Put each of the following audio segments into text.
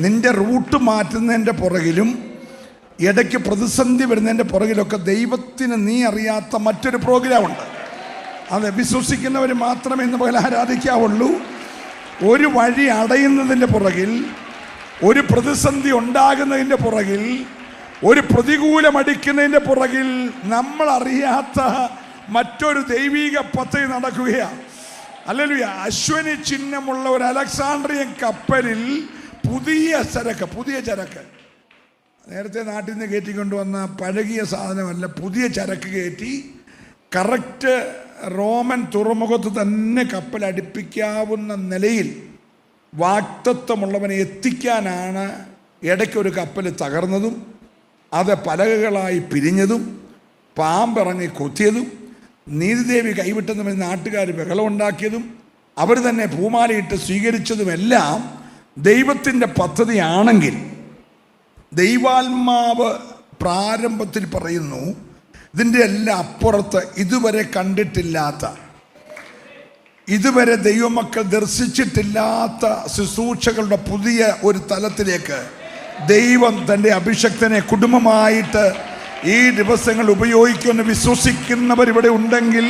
നിന്റെ റൂട്ട് മാറ്റുന്നതിൻ്റെ പുറകിലും ഇടയ്ക്ക് പ്രതിസന്ധി വരുന്നതിൻ്റെ പുറകിലൊക്കെ ദൈവത്തിന് നീ അറിയാത്ത മറ്റൊരു പ്രോഗ്രാമുണ്ട്. അത് വിശ്വസിക്കുന്നവർ മാത്രമേ ഇന്ന് പോലെ ആരാധിക്കാവുള്ളൂ. ഒരു വഴി അടയുന്നതിൻ്റെ പുറകിൽ, ഒരു പ്രതിസന്ധി ഉണ്ടാകുന്നതിൻ്റെ പുറകിൽ, ഒരു പ്രതികൂലമടിക്കുന്നതിൻ്റെ പുറകിൽ നമ്മൾ അറിയാത്ത മറ്റൊരു ദൈവിക പദ്ധതി നടക്കുകയാണ്. ഹല്ലേലൂയ. അശ്വനി ചിഹ്നമുള്ള ഒരു അലക്സാണ്ട്രിയൻ കപ്പലിൽ പുതിയ ചരക്ക് നേരത്തെ നാട്ടിൽ നിന്ന് കയറ്റിക്കൊണ്ടുവന്ന പഴകിയ സാധനമല്ല, പുതിയ ചരക്ക് കയറ്റി കറക്റ്റ് റോമൻ തുറമുഖത്ത് തന്നെ കപ്പൽ അടുപ്പിക്കാവുന്ന നിലയിൽ വാക്തത്വമുള്ളവനെ എത്തിക്കാനാണ് ഇടയ്ക്കൊരു കപ്പൽ തകർന്നതും അത് പലകകളായി പിരിഞ്ഞതും പാമ്പിറങ്ങി കൊത്തിയതും നീതിദേവി കൈവിട്ടെന്ന് നാട്ടുകാർ ബഹളമുണ്ടാക്കിയതും അവർ തന്നെ പൂമാലയിട്ട് സ്വീകരിച്ചതുമെല്ലാം ദൈവത്തിൻ്റെ പദ്ധതിയാണെങ്കിൽ, ദൈവാത്മാവ് പ്രാരംഭത്തിൽ പറയുന്നു ഇതിൻ്റെ എല്ലാം അപ്പുറത്ത് ഇതുവരെ കണ്ടിട്ടില്ലാത്ത, ഇതുവരെ ദൈവമക്കൾ ദർശിച്ചിട്ടില്ലാത്ത ശുശ്രൂഷകളുടെ പുതിയ ഒരു തലത്തിലേക്ക് ദൈവം തൻ്റെ അഭിഷക്തനെ കുടുംബമായിട്ട് ഈ ദിവസങ്ങൾ ഉപയോഗിക്കുമെന്ന് വിശ്വസിക്കുന്നവർ ഇവിടെ ഉണ്ടെങ്കിൽ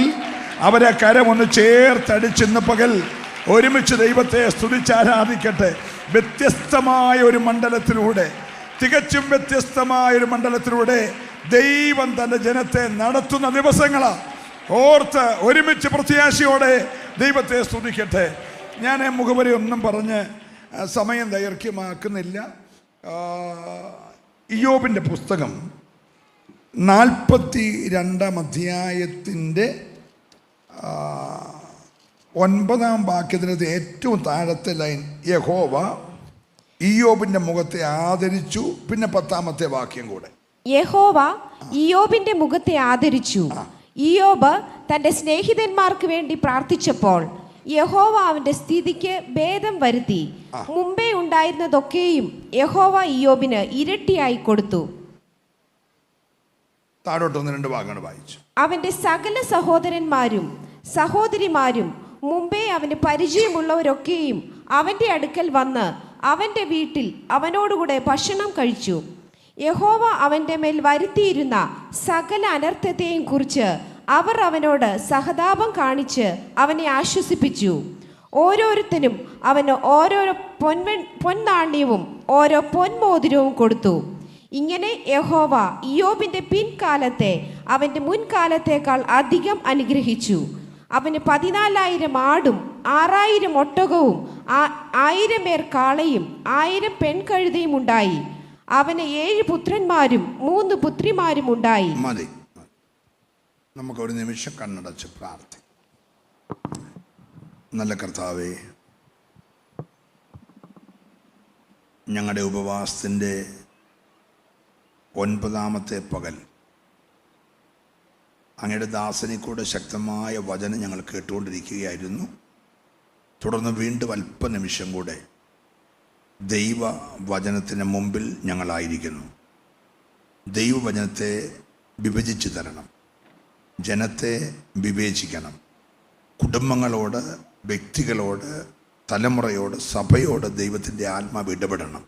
അവരെ കരമൊന്ന് ചേർത്തടിച്ചിന്ന് പകൽ ഒരുമിച്ച് ദൈവത്തെ സ്തുതിച്ചാരാധിക്കട്ടെ. വ്യത്യസ്തമായ ഒരു മണ്ഡലത്തിലൂടെ, തികച്ചും വ്യത്യസ്തമായ ഒരു മണ്ഡലത്തിലൂടെ ദൈവം തൻ്റെ ജനത്തെ നടത്തുന്ന ദിവസങ്ങളാണ്. ഓർത്ത് ഒരുമിച്ച് പ്രത്യാശയോടെ ദൈവത്തെ സ്തുതിക്കട്ടെ. ഞാൻ മുഖവരി ഒന്നും പറഞ്ഞ് സമയം ദൈർഘ്യമാക്കുന്നില്ല. ഇയ്യോബിൻ്റെ പുസ്തകം 42-ാം അധ്യായത്തിൻ്റെ 9-ാം വാക്യത്തിനകത്ത് ഏറ്റവും താഴത്തെ ലൈൻ, യഹോവ ഇയ്യോബിൻ്റെ മുഖത്തെ ആദരിച്ചു. പിന്നെ 10-ാമത്തെ വാക്യം കൂടെ, യഹോവ ഇയ്യോബിന്റെ മുഖത്തെ ആദരിച്ചു. ഇയ്യോബ് തന്റെ സ്നേഹിതന്മാർക്ക് വേണ്ടി പ്രാർത്ഥിച്ചപ്പോൾ യഹോവ അവന്റെ സ്ഥിതിക്ക് ഭേദം വരുത്തി. മുമ്പേ ഉണ്ടായിരുന്നതൊക്കെയും യഹോവ ഇയ്യോബിന് ഇരട്ടിയായി കൊടുത്തു. താഴോട്ടൊന്ന് 2 ഭാഗങ്ങൾ വായിച്ചു. അവന്റെ സകല സഹോദരന്മാരും സഹോദരിമാരും മുമ്പേ അവന് പരിചയമുള്ളവരൊക്കെയും അവന്റെ അടുക്കൽ വന്ന് അവന്റെ വീട്ടിൽ അവനോടുകൂടെ ഭക്ഷണം കഴിച്ചു. യഹോവ അവന്റെ മേൽ വരുത്തിയിരുന്ന സകല അനർത്ഥത്തെയും കുറിച്ച് അവർ അവനോട് സഹതാപം കാണിച്ച് അവനെ ആശ്വസിപ്പിച്ചു. ഓരോരുത്തരും അവന് ഓരോരോ പൊൻനാണ്യവും ഓരോ പൊന്മോതിരവും കൊടുത്തു. ഇങ്ങനെ യഹോവ ഇയ്യോബിന്റെ പിൻകാലത്തെ അവന്റെ മുൻകാലത്തേക്കാൾ അധികം അനുഗ്രഹിച്ചു. അവന് 14,000 ആടും 6,000 ഒട്ടകവും 1,000 പേർ കാളയും 1,000 പെൺകഴുതയും ഉണ്ടായി. അവന് 7 പുത്രന്മാരും 3 പുത്രിമാരും ഉണ്ടായി. മതി, നമുക്കൊരു നിമിഷം കണ്ണടച്ച് പ്രാർത്ഥിക്കാം. നല്ല കർത്താവേ, ഞങ്ങളുടെ ഉപവാസത്തിൻ്റെ 9-ാമത്തെ പകൽ അങ്ങയുടെ ദാസനിൽ കൂടെ ശക്തമായ വചനം ഞങ്ങൾ കേട്ടുകൊണ്ടിരിക്കുകയായിരുന്നു. തുടർന്ന് വീണ്ടും അല്പനിമിഷം കൂടെ ദൈവവചനത്തിന് മുമ്പിൽ ഞങ്ങളായിരിക്കുന്നു. ദൈവവചനത്തെ വിഭജിച്ച് തരണം, ജനത്തെ വിവേചിക്കണം, കുടുംബങ്ങളോട്, വ്യക്തികളോട്, തലമുറയോട്, സഭയോട് ദൈവത്തിൻ്റെ ആത്മാവ് ഇടപെടണം.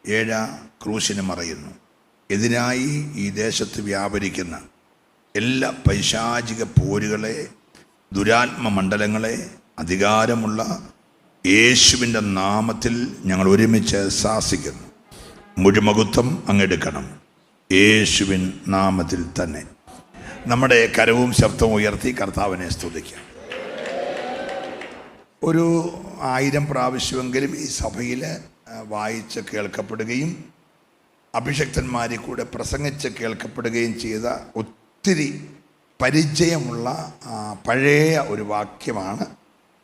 7 ക്രൂശിന് മറയുന്നു. എതിരായി ഈ ദേശത്ത് വ്യാപരിക്കുന്ന എല്ലാ പൈശാചിക പോരുകളെ, ദുരാത്മ മണ്ഡലങ്ങളെ അധികാരമുള്ള യേശുവിൻ്റെ നാമത്തിൽ ഞങ്ങൾ ഒരുമിച്ച് ശാസിക്കുന്നു. മുഴുമകുത്വം അങ്ങെടുക്കണം, യേശുവിൻ നാമത്തിൽ തന്നെ. നമ്മുടെ കരവും ശബ്ദവും ഉയർത്തി കർത്താവിനെ സ്തുതിക്കാം. ഒരു 1000 പ്രാവശ്യമെങ്കിലും ഈ സഭയിൽ വായിച്ച് കേൾക്കപ്പെടുകയും അഭിഷക്തന്മാരിൽ കൂടെ പ്രസംഗിച്ച് കേൾക്കപ്പെടുകയും ചെയ്ത ഒത്തിരി പരിചയമുള്ള പഴയ ഒരു വാക്യമാണ്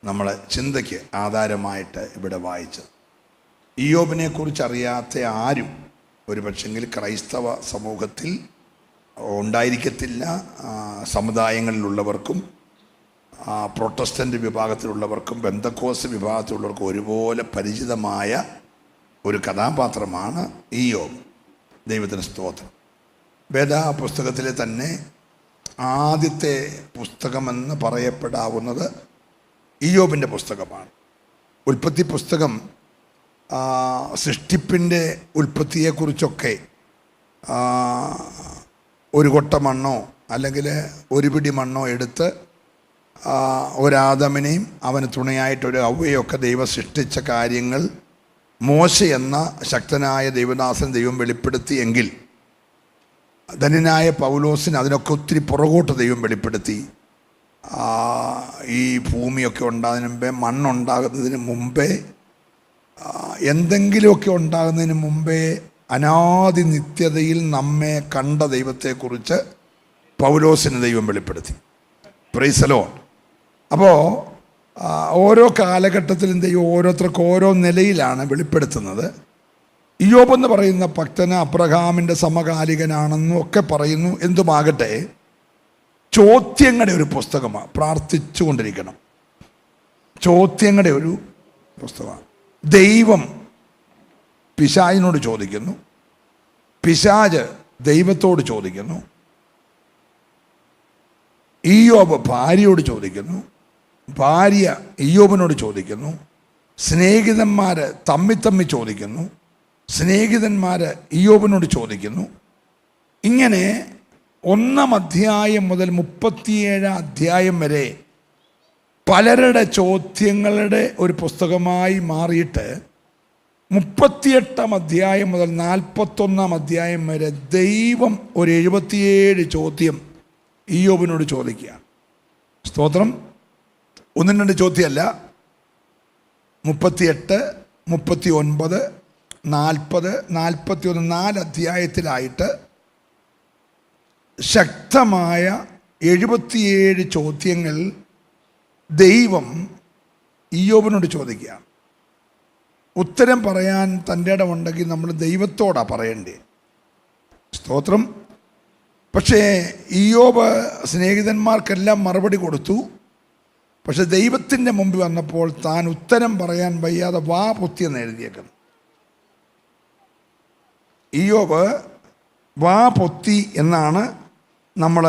നമ്മൾ ചിന്തയ്ക്ക് ആധാരമായിട്ട് ഇവിടെ വായിച്ചത്. ഇയ്യോബിനെ കുറിച്ച് അറിയാത്ത ആരും ഒരു പക്ഷെങ്കിൽ ക്രൈസ്തവ സമൂഹത്തിൽ ഉണ്ടായിരിക്കത്തില്ല. സമുദായങ്ങളിലുള്ളവർക്കും പ്രൊട്ടസ്റ്റൻ്റ് വിഭാഗത്തിലുള്ളവർക്കും പെന്തക്കോസ്ത് വിഭാഗത്തിലുള്ളവർക്കും ഒരുപോലെ പരിചിതമായ ഒരു കഥാപാത്രമാണ് ഇയ്യോബ്. ദൈവത്തിന് സ്തോത്രം. വേദപുസ്തകത്തിലെ തന്നെ ആദ്യത്തെ പുസ്തകമെന്ന് പറയപ്പെടാവുന്നത് ഇയ്യോബിൻ്റെ പുസ്തകമാണ്. ഉൽപ്പത്തി പുസ്തകം സൃഷ്ടിപ്പിൻ്റെ ഉൽപ്പത്തിയെക്കുറിച്ചൊക്കെ ഒരു കൊട്ട മണ്ണോ അല്ലെങ്കിൽ ഒരു പിടി മണ്ണോ എടുത്ത് ഒരാദമിനെയും അവന് തുണയായിട്ടൊരു ഹവ്വയൊക്കെ ദൈവം സൃഷ്ടിച്ച കാര്യങ്ങൾ മോശ എന്ന ശക്തനായ ദൈവദാസൻ ദൈവം വെളിപ്പെടുത്തിയെങ്കിൽ ധന്യനായ പൗലോസിന് അതിനൊക്കെ ഒത്തിരി പുറകോട്ട് ദൈവം വെളിപ്പെടുത്തി. ഈ ഭൂമിയൊക്കെ ഉണ്ടാകുന്നതിന് മുമ്പേ, മണ്ണുണ്ടാകുന്നതിന് മുമ്പേ, എന്തെങ്കിലുമൊക്കെ ഉണ്ടാകുന്നതിന് മുമ്പേ അനാദി നിത്യതയിൽ നമ്മെ കണ്ട ദൈവത്തെക്കുറിച്ച് പൗലോസിന് ദൈവം വെളിപ്പെടുത്തി. Price the Lord. അപ്പോൾ ഓരോ കാലഘട്ടത്തിലും ദൈവം ഓരോരുത്തർക്ക് ഓരോ നിലയിലാണ് വെളിപ്പെടുത്തുന്നത്. ഇയ്യോബ് എന്ന് പറയുന്ന ഭക്തന് അബ്രഹാമിൻ്റെ സമകാലികനാണെന്നും ഒക്കെ പറയുന്നു. എന്തുമാകട്ടെ, ചോദ്യങ്ങളുടെ ഒരു പുസ്തകമാണ്. പ്രാർത്ഥിച്ചു കൊണ്ടിരിക്കണം. ചോദ്യങ്ങളുടെ ഒരു പുസ്തകമാണ്. ദൈവം പിശാചിനോട് ചോദിക്കുന്നു, പിശാച് ദൈവത്തോട് ചോദിക്കുന്നു, ഇയ്യോബ് ഭാര്യയോട് ചോദിക്കുന്നു, ഭാര്യ ഇയ്യോബിനോട് ചോദിക്കുന്നു, സ്നേഹിതന്മാർ തമ്മി ചോദിക്കുന്നു, സ്നേഹിതന്മാർ ഇയ്യോബിനോട് ചോദിക്കുന്നു. ഇങ്ങനെ 1 അധ്യായം മുതൽ 37 അധ്യായം വരെ പലരുടെ ചോദ്യങ്ങളുടെ ഒരു പുസ്തകമായി മാറിയിട്ട് 38 അധ്യായം മുതൽ 41 അധ്യായം വരെ ദൈവം ഒരു 77 ചോദ്യം ഇയ്യോബിനോട് ചോദിക്കുകയാണ്. സ്തോത്രം. 1-2 ചോദ്യമല്ല, 38, 39, 40, 41, 4 അധ്യായത്തിലായിട്ട് ശക്തമായ 77 ചോദ്യങ്ങൾ ദൈവം ഇയ്യോബിനോട് ചോദിക്കുകയാണ്. ഉത്തരം പറയാൻ തൻ്റെ ഇടമുണ്ടെങ്കിൽ നമ്മൾ ദൈവത്തോടാണ് പറയേണ്ടത്. സ്തോത്രം. പക്ഷേ ഇയ്യോബ് സ്നേഹിതന്മാർക്കെല്ലാം മറുപടി കൊടുത്തു. പക്ഷെ ദൈവത്തിൻ്റെ മുമ്പിൽ വന്നപ്പോൾ താൻ ഉത്തരം പറയാൻ വയ്യാതെ വാ പൊത്തിയെന്ന് എഴുതിയേക്കുന്നു. ഇയ്യോബ് വാ പൊത്തി എന്നാണ് നമ്മൾ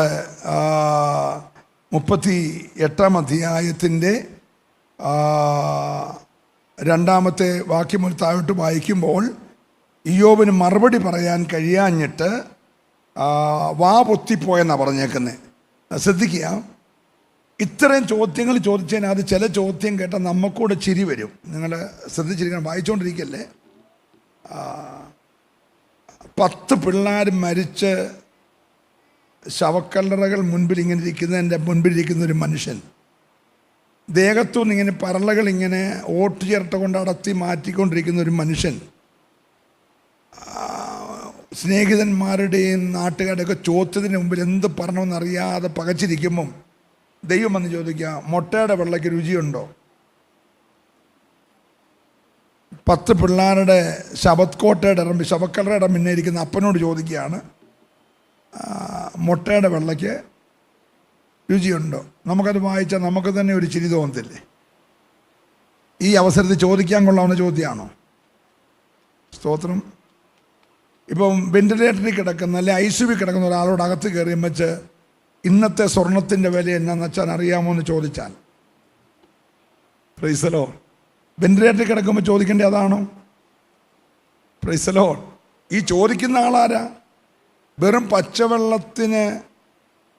38 അധ്യായത്തിൻ്റെ 2-ാമത്തെ വാക്യം ഒരു താഴോട്ട് വായിക്കുമ്പോൾ ഇയ്യോബിന് മറുപടി പറയാൻ കഴിയാഞ്ഞിട്ട് വാ പൊത്തിപ്പോയെന്നാണ് പറഞ്ഞേക്കുന്നത്. ശ്രദ്ധിക്കുക, ഇത്രയും ചോദ്യങ്ങൾ ചോദിച്ചതിനകത്ത് ചില ചോദ്യം കേട്ടാൽ നമുക്കൂടെ ചിരി വരും. നിങ്ങൾ ശ്രദ്ധിച്ചിരിക്കണം, വായിച്ചുകൊണ്ടിരിക്കല്ലേ. 10 പിള്ളേർ മരിച്ച് ശവക്കല്ലറകൾ മുൻപിലിരിക്കുന്ന ഒരു മനുഷ്യൻ, ദേഹത്തുനിന്ന് ഇങ്ങനെ പറളകൾ ഇങ്ങനെ ഓട്ട് ചിരട്ട കൊണ്ട് അടത്തി മാറ്റിക്കൊണ്ടിരിക്കുന്ന ഒരു മനുഷ്യൻ, സ്നേഹിതന്മാരുടെയും നാട്ടുകാരുടെയൊക്കെ ചോദ്യത്തിന് മുമ്പിൽ എന്ത് പറയണമെന്നറിയാതെ പകച്ചിരിക്കുമ്പം ദൈവം വന്ന് ചോദിക്കുക, മുട്ടയുടെ വെള്ളയ്ക്ക് രുചിയുണ്ടോ? 10 പിള്ളേരുടെ ശവക്കല്ലറയുടെ മുന്നേ ഇരിക്കുന്ന അപ്പനോട് ചോദിക്കുകയാണ്, മുട്ടയുടെ വെള്ളയ്ക്ക് രുചിയുണ്ടോ? നമുക്കത് വായിച്ചാൽ നമുക്ക് തന്നെ ഒരു ചിരി തോന്നത്തില്ലേ? ഈ അവസരത്തിൽ ചോദിക്കാൻ കൊള്ളാവുന്ന ചോദ്യമാണോ? സ്തോത്രം. ഇപ്പം വെന്റിലേറ്ററിൽ കിടക്കുന്ന അല്ലെ ICU കിടക്കുന്ന ഒരാളോട് അകത്ത് കയറി വെച്ച് ഇന്നത്തെ സ്വർണത്തിൻ്റെ വില എന്നാന്ന് വെച്ചാൽ അറിയാമോ എന്ന് ചോദിച്ചാൽ, പ്രൈസ് ദി ലോർഡ്, വെന്റിലേറ്ററിൽ കിടക്കുമ്പോൾ ചോദിക്കേണ്ടത് അതാണോ? Price the Lord. ഈ ചോദിക്കുന്ന ആളാരാ? വെറും പച്ചവെള്ളത്തിന്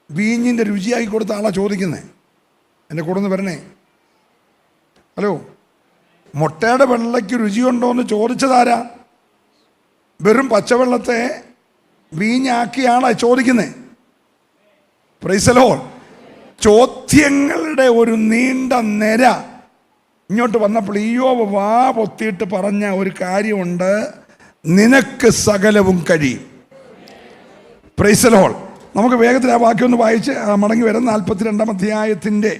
വീഞ്ഞിൻ്റെ രുചിയാക്കി കൊടുത്ത ആളാണ് ചോദിക്കുന്നത്. എൻ്റെ കൂടെ ഒന്ന് വരണേ. ഹലോ, മുട്ടയുടെ വെള്ളയ്ക്ക് രുചിയുണ്ടോ എന്ന് ചോദിച്ചതാരാ? വെറും പച്ചവെള്ളത്തെ വീഞ്ഞാക്കിയ ആളാണ് ചോദിക്കുന്നത്. Price the Lord. ചോദ്യങ്ങളുടെ ഒരു നീണ്ട നിര ഇങ്ങോട്ട് വന്നപ്പോൾ ഇയ്യോബ് വാ പൊത്തിയിട്ട് പറഞ്ഞ ഒരു കാര്യമുണ്ട്, നിനക്ക് സകലവും കഴിയും. Price the Lord. നമുക്ക് വേഗത്തിൽ ആ വാക്യം ഒന്ന് വായിച്ച് മടങ്ങി വരാം. 42 അധ്യായത്തിൻ്റെ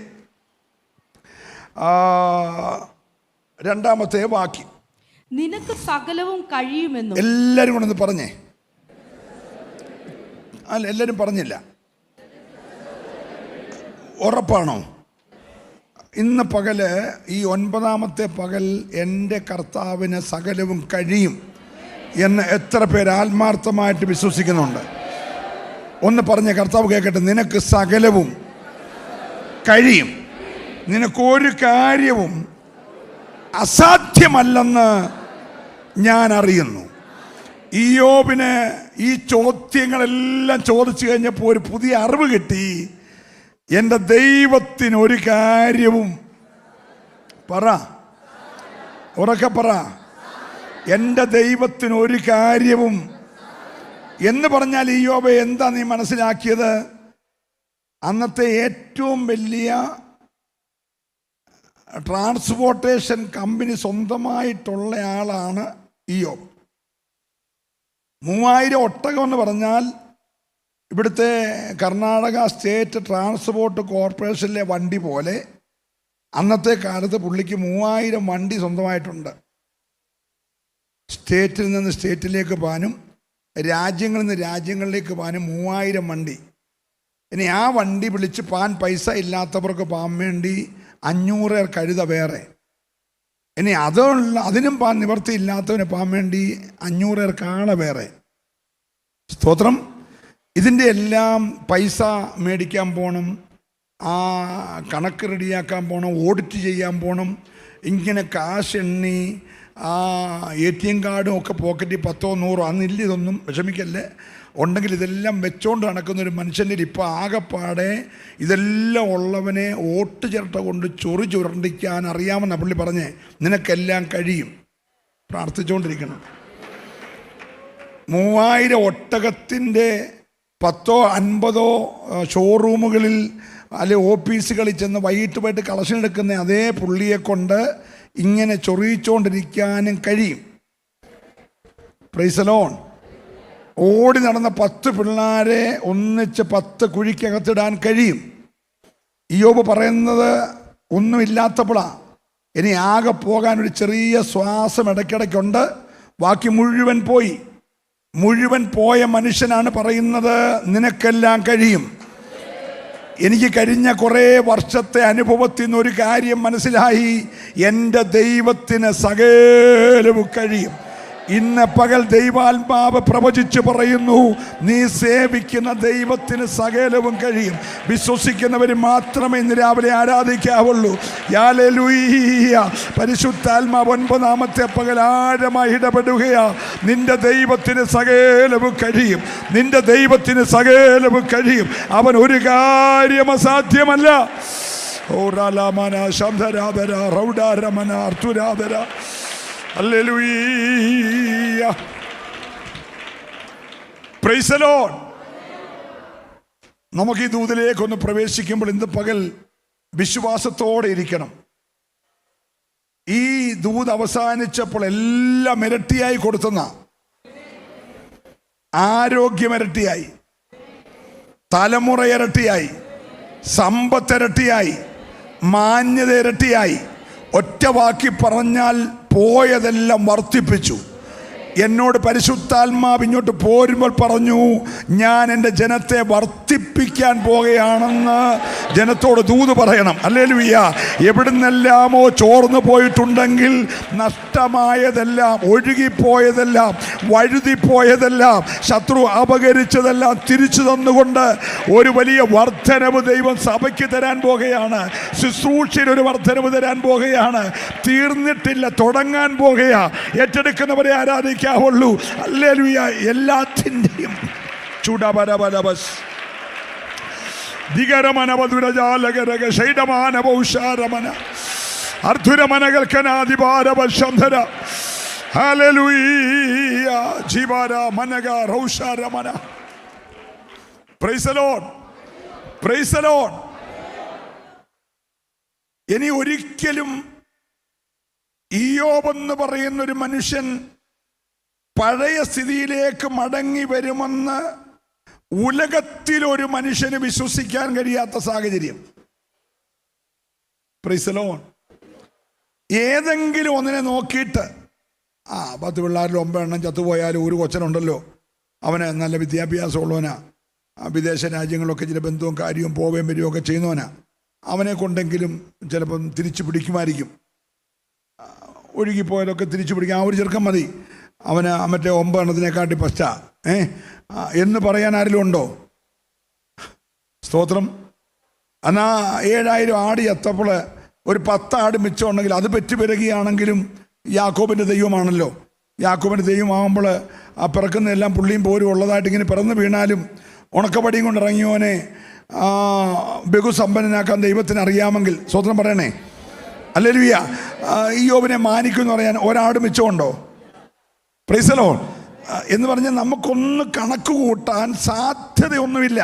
2-ാമത്തെ വാക്യം. നിനക്ക് സകലവും കഴിയുമെന്നും. എല്ലാവരും കൊണ്ടൊന്ന് പറഞ്ഞേ. അല്ല, എല്ലാവരും പറഞ്ഞില്ല. ഉറപ്പാണോ? ഇന്ന് പകല്, ഈ 9-ാമത്തെ പകൽ എൻ്റെ കർത്താവിന് സകലവും കഴിയും എന്ന് എത്ര പേര് ആത്മാർത്ഥമായിട്ട് വിശ്വസിക്കുന്നുണ്ട്? ഒന്ന് പറഞ്ഞ കർത്താവ് കേൾക്കട്ടെ. നിനക്ക് സകലവും കഴിയും, നിനക്കൊരു കാര്യവും അസാധ്യമല്ലെന്ന് ഞാൻ അറിയുന്നു. ഇയ്യോബിന് ഈ ചോദ്യങ്ങളെല്ലാം ചോദിച്ചു കഴിഞ്ഞപ്പോൾ ഒരു പുതിയ അറിവ് കിട്ടി. എൻ്റെ ദൈവത്തിന് ഒരു കാര്യവും, പറ, ഉറക്കെ പറ, എൻ്റെ ദൈവത്തിന് ഒരു കാര്യവും എന്ന് പറഞ്ഞാൽ ഇയ്യോബ് എന്താ നീ മനസ്സിലാക്കിയത്? അന്നത്തെ ഏറ്റവും വലിയ ട്രാൻസ്പോർട്ടേഷൻ കമ്പനി സ്വന്തമായിട്ടുള്ള ആളാണ് ഇയ്യോബ്. 3000 ഒട്ടകം എന്ന് പറഞ്ഞാൽ ഇവിടുത്തെ കർണാടക സ്റ്റേറ്റ് ട്രാൻസ്പോർട്ട് കോർപ്പറേഷനിലെ വണ്ടി പോലെ അന്നത്തെ കാലത്ത് പുള്ളിക്ക് 3000 വണ്ടി സ്വന്തമായിട്ടുണ്ട്. സ്റ്റേറ്റിൽ നിന്ന് സ്റ്റേറ്റിലേക്ക് പോകാനും രാജ്യങ്ങളിൽ നിന്ന് രാജ്യങ്ങളിലേക്ക് പോകാനും 3000 വണ്ടി. ഇനി ആ വണ്ടി വിളിച്ച് പോകാൻ പൈസ ഇല്ലാത്തവർക്ക് പോകാൻ വേണ്ടി 500 കഴുത വേറെ. ഇനി അതിനും പോകാൻ നിവർത്തിയില്ലാത്തവന് പോകാൻ വേണ്ടി 500 കാള വേറെ. സ്തോത്രം. ഇതിൻ്റെ എല്ലാം പൈസ മേടിക്കാൻ പോകണം, ആ കണക്ക് റെഡിയാക്കാൻ പോകണം, ഓഡിറ്റ് ചെയ്യാൻ പോകണം. ഇങ്ങനെ കാശ് എണ്ണി ആ ATM കാർഡും ഒക്കെ പോക്കറ്റിൽ 10 100 അന്നില്ല. ഇതൊന്നും വിഷമിക്കല്ലേ, ഉണ്ടെങ്കിൽ ഇതെല്ലാം വെച്ചോണ്ട് നടക്കുന്നൊരു മനുഷ്യൻ്റെ ഇപ്പോൾ ആകെപ്പാടെ ഇതെല്ലാം ഉള്ളവനെ ഓട്ട് ചിരട്ട കൊണ്ട് ചുരണ്ടിക്കാൻ അറിയാമെന്നാണ് പുള്ളി പറഞ്ഞേ. നിനക്കെല്ലാം കഴിയും, പ്രാർത്ഥിച്ചുകൊണ്ടിരിക്കണം. 3000 ഒട്ടകത്തിൻ്റെ 10 50 ഷോറൂമുകളിൽ അല്ലെ ഓഫീസുകളിൽ ചെന്ന് വൈകിട്ട് കളക്ഷൻ എടുക്കുന്ന അതേ പുള്ളിയെ കൊണ്ട് ഇങ്ങനെ ചൊറിയിച്ചുകൊണ്ടിരിക്കാനും കഴിയും. Price the Lord. ഓടി നടന്ന 10 പിള്ളേരെ ഒന്നിച്ച് 10 കുഴിക്കകത്തിടാൻ കഴിയും. ഇയ്യോബ് പറയുന്നത് ഒന്നുമില്ലാത്തപ്പോഴാണ്. ഇനി ആകെ പോകാൻ ഒരു ചെറിയ ശ്വാസം ഇടയ്ക്കിടയ്ക്കുണ്ട്, ബാക്കി മുഴുവൻ പോയി. മുഴുവൻ പോയ മനുഷ്യനാണ് പറയുന്നത് നിനക്കെല്ലാം കഴിയും. എനിക്ക് കഴിഞ്ഞ കുറേ വർഷത്തെ അനുഭവത്തിൽ നിന്ന് ഒരു കാര്യം മനസ്സിലായി, എൻ്റെ ദൈവത്തിന് സകലവും കഴിയും. ഇന്ന് പകൽ ദൈവാത്മാവ് പ്രവചിച്ച് പറയുന്നു, നീ സേവിക്കുന്ന ദൈവത്തിന് സകലവും കഴിയും. വിശ്വസിക്കുന്നവർ മാത്രമേ ഇന്ന് രാവിലെ ആരാധിക്കാവുള്ളൂ. ഹല്ലേലൂയ. പരിശുദ്ധാത്മാവ് 9-ാമത്തെ പകൽ ആഴമായി ഇടപെടുകയാ. നിന്റെ ദൈവത്തിന് സകലവും കഴിയും. നിന്റെ ദൈവത്തിന് സകലവും കഴിയും. അവൻ ഒരു കാര്യം അസാധ്യമല്ല. ഓ റാലാമന ശബ്ദരാധര റൗഡാരമന അർത്തുരാധര. ഹല്ലേലൂയ. Praise the Lord. നമുക്ക് ഈ ദൂതിലേക്കൊന്ന് പ്രവേശിക്കുമ്പോൾ ഇന്ന് പകൽ വിശ്വാസത്തോടെ ഇരിക്കണം. ഈ ദൂത് അവസാനിച്ചപ്പോൾ എല്ലാം ഇരട്ടിയായി കൊടുത്തുന്ന, ആരോഗ്യം ഇരട്ടിയായി, തലമുറ ഇരട്ടിയായി, സമ്പത്ത് ഇരട്ടിയായി, മാന്യത ഇരട്ടിയായി. ഒറ്റ വാക്കി പറഞ്ഞാൽ പോയതെല്ലാം വർദ്ധിപ്പിച്ചു. എന്നോട് പരിശുദ്ധാത്മാവ് ഇങ്ങോട്ട് പോരുമ്പോൾ പറഞ്ഞു, ഞാൻ എൻ്റെ ജനത്തെ വർദ്ധിപ്പിക്കാൻ പോകുകയാണെന്ന് ജനത്തോട് ദൂത് പറയണം. ഹല്ലേലൂയ. എവിടുന്നെല്ലാമോ ചോർന്നു പോയിട്ടുണ്ടെങ്കിൽ, നഷ്ടമായതെല്ലാം, ഒഴുകിപ്പോയതെല്ലാം, വഴുതിപ്പോയതെല്ലാം, ശത്രു അപകരിച്ചതെല്ലാം തിരിച്ചു തന്നുകൊണ്ട് ഒരു വലിയ വർധനവ് ദൈവം സഭയ്ക്ക് തരാൻ പോകുകയാണ്. ശുശ്രൂഷയിൽ ഒരു വർധനവ് തരാൻ പോകുകയാണ്. തീർന്നിട്ടില്ല, തുടങ്ങാൻ പോകുകയാ. ഏറ്റെടുക്കുന്നവരെ ആരാധിക്കും. ഹല്ലേലൂയ. എല്ലാത്തിൻ്റെയും ചൂടബരബരബസ് ദിഗരമനവദുരജാലകരക ശൈഡമാനവൗഷാരമന അർധുരമനകൽക്കനാദിപാരവശംധര. ഹല്ലേലൂയ. ജീവാര മനഗ റൗഷാരമന. Praise the Lord. Praise the Lord. ഇനി ഒരിക്കലും ഇയ്യോബ് എന്ന് പറയുന്നൊരു മനുഷ്യൻ പഴയ സ്ഥിതിയിലേക്ക് മടങ്ങി വരുമെന്ന് ഉലകത്തിലൊരു മനുഷ്യന് വിശ്വസിക്കാൻ കഴിയാത്ത സാഹചര്യം. Price the Lord. ഏതെങ്കിലും ഒന്നിനെ നോക്കിയിട്ട് 10 പിള്ളേരിൽ 9 എണ്ണം ചത്തുപോയാലും ഒരു കൊച്ചനുണ്ടല്ലോ, അവന് നല്ല വിദ്യാഭ്യാസമുള്ളവനാ, വിദേശ രാജ്യങ്ങളിലൊക്കെ ചില ബന്ധവും കാര്യവും പോവുകയും വരികയൊക്കെ ചെയ്യുന്നവനാ, അവനെ കൊണ്ടെങ്കിലും ചിലപ്പം തിരിച്ചു പിടിക്കുമായിരിക്കും. ഒഴുകിപ്പോയതൊക്കെ തിരിച്ചു പിടിക്കാം, ആ ഒരു ചെറുക്കം മതി, അവന് മറ്റേ 9 എണ്ണത്തിനെക്കാട്ടി പശ്ചാ എന്ന് പറയാൻ ആരെങ്കിലും ഉണ്ടോ? സ്തോത്രം. എന്നാ 7000 ആട് ചത്തപ്പോൾ ഒരു 10 ആട് മിച്ചമുണ്ടെങ്കിൽ അത് പെറ്റുപെരുകയാണെങ്കിലും യാക്കോബിൻ്റെ ദൈവമാണല്ലോ. യാക്കോബിന് ദൈവമാകുമ്പോൾ ആ പിറക്കുന്നതെല്ലാം പുള്ളിയും പോരും ഉള്ളതായിട്ട് ഇങ്ങനെ പിറന്നു വീണാലും ഉണക്കപ്പടിയും കൊണ്ട് ഇറങ്ങിയോനെ ബഹുസമ്പന്നനാക്കാൻ ദൈവത്തിന് അറിയാമെങ്കിൽ സ്വതന്ത്രം പറയണേ ഹല്ലേലൂയ. ഇയ്യോബിനെ മാനിക്കുമെന്ന് പറയാൻ ഒരാട് മിച്ചമുണ്ടോ? Praise the Lord. എന്ന് പറഞ്ഞാൽ നമുക്കൊന്ന് കണക്ക് കൂട്ടാൻ സാധ്യതയൊന്നുമില്ല.